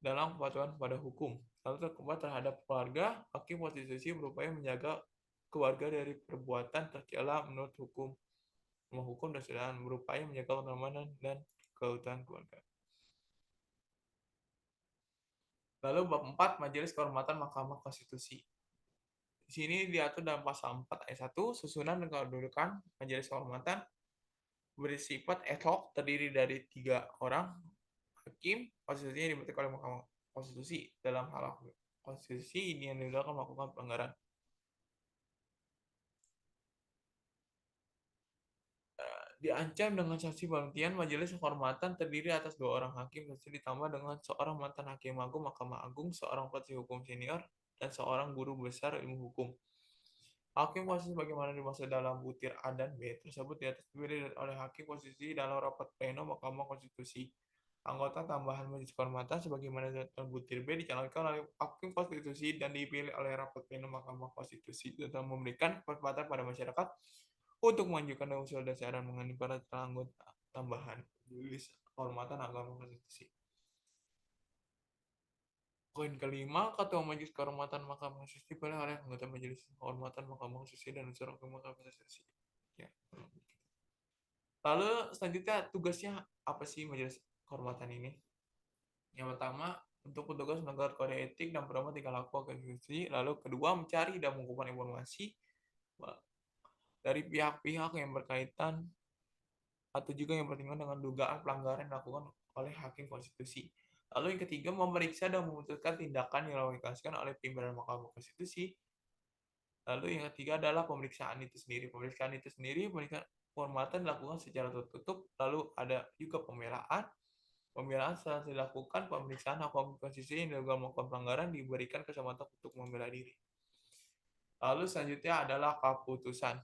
dalam kepatuhan pada hukum. Lalu terhadap keluarga, hakim konstitusi berupaya menjaga keluarga dari perbuatan tercela menurut hukum dan sedang berupaya menjaga keamanan dan keutuhan keluarga. Lalu bab 4, Majelis Kehormatan Mahkamah Konstitusi. Di sini diatur dalam pasal 4 ayat 1, susunan dan kedudukan Majelis Kehormatan bersifat ad hoc, terdiri dari 3 orang hakim konstitusi yang dibentuk oleh Mahkamah Konstitusi. Dalam hal konstitusi ini yang didalilkan melakukan pelanggaran. Diancam dengan sanksi pemberhentian. Majelis kehormatan terdiri atas 2 orang hakim konstitusi ditambah dengan seorang mantan hakim agung Mahkamah Agung, seorang praktisi hukum senior, dan seorang guru besar ilmu hukum. Hakim konstitusi sebagaimana dimaksud dalam butir A dan B tersebut di atas dipilih oleh hakim konstitusi dalam rapat pleno Mahkamah Konstitusi. Anggota tambahan Majelis Kehormatan sebagaimana dalam butir B dicalonkan oleh hakim konstitusi dan dipilih oleh rapat pleno Mahkamah Konstitusi tentang memberikan kesempatan pada masyarakat untuk mengajukan usul dan saran mengenai para anggota tambahan Majelis Kehormatan Mahkamah Konstitusi. Poin kelima, Ketua Majelis Kehormatan Mahkamah Konstitusi dipilih oleh anggota Majelis Kehormatan Mahkamah Konstitusi dan unsur hukum Mahkamah Konstitusi. Ya. Lalu selanjutnya tugasnya apa sih Majelis Kehormatan ini? Yang pertama, untuk petugas melanggar kode etik dan pedoman tingkah laku konstitusi. Lalu kedua, mencari dan mengumpulkan informasi dari pihak-pihak yang berkaitan atau juga yang berhubungan dengan dugaan pelanggaran yang dilakukan oleh hakim konstitusi. Lalu yang ketiga, memeriksa dan memutuskan tindakan yang dilakukan oleh pimpinan Mahkamah Konstitusi. Lalu yang ketiga adalah pemeriksaan itu sendiri. Pemeriksaan itu sendiri, pemeriksaan kehormatan dilakukan secara tertutup. Lalu ada juga pembelaan. Pembelaan setelah dilakukan pemeriksaan hakim konstitusi yang dilakukan melakukan pelanggaran diberikan kesempatan untuk membela diri. Lalu selanjutnya adalah keputusan.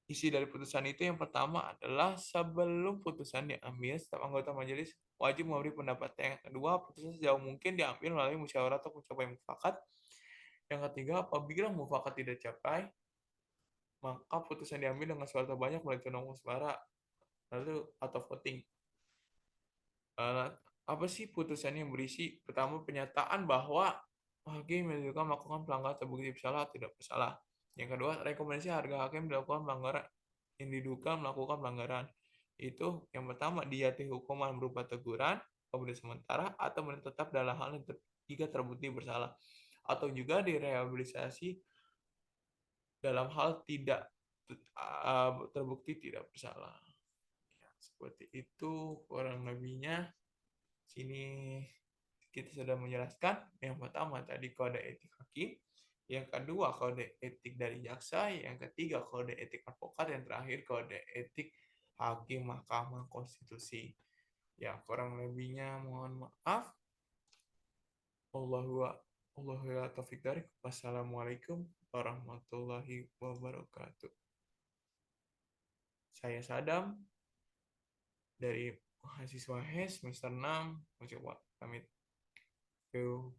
Isi dari putusan itu yang pertama adalah sebelum putusan diambil, setiap anggota majelis wajib memberi pendapatnya. Yang kedua, putusan sejauh mungkin diambil melalui musyawarah atau pencapaian mufakat. Yang ketiga, apabila mufakat tidak capai, maka putusan diambil dengan suara terbanyak melalui undang suara lalu atau voting. Apa sih putusannya yang berisi? Pertama, pernyataan bahwa hakim yang diduga melakukan pelanggaran terbukti bersalah atau tidak bersalah. Yang kedua, rekomendasi harga hakim dilakukan pelanggaran yang diduga melakukan pelanggaran. Itu yang pertama, dijatuhi hukuman berupa teguran, kemudian sementara, atau tetap dalam hal yang jika terbukti bersalah. Atau juga direhabilitasi dalam hal tidak terbukti tidak bersalah. Ya, seperti itu kurang lebihnya. Sini kita sudah menjelaskan yang pertama tadi kode etik hakim, yang kedua kode etik dari jaksa, yang ketiga kode etik advokat, yang terakhir kode etik hakim Mahkamah Konstitusi. Ya, kurang lebihnya mohon maaf. Allahu taufiq dari. Wassalamualaikum warahmatullahi wabarakatuh. Saya Sadam dari mahasiswa HES semester 6 mencoba pamit. Yo.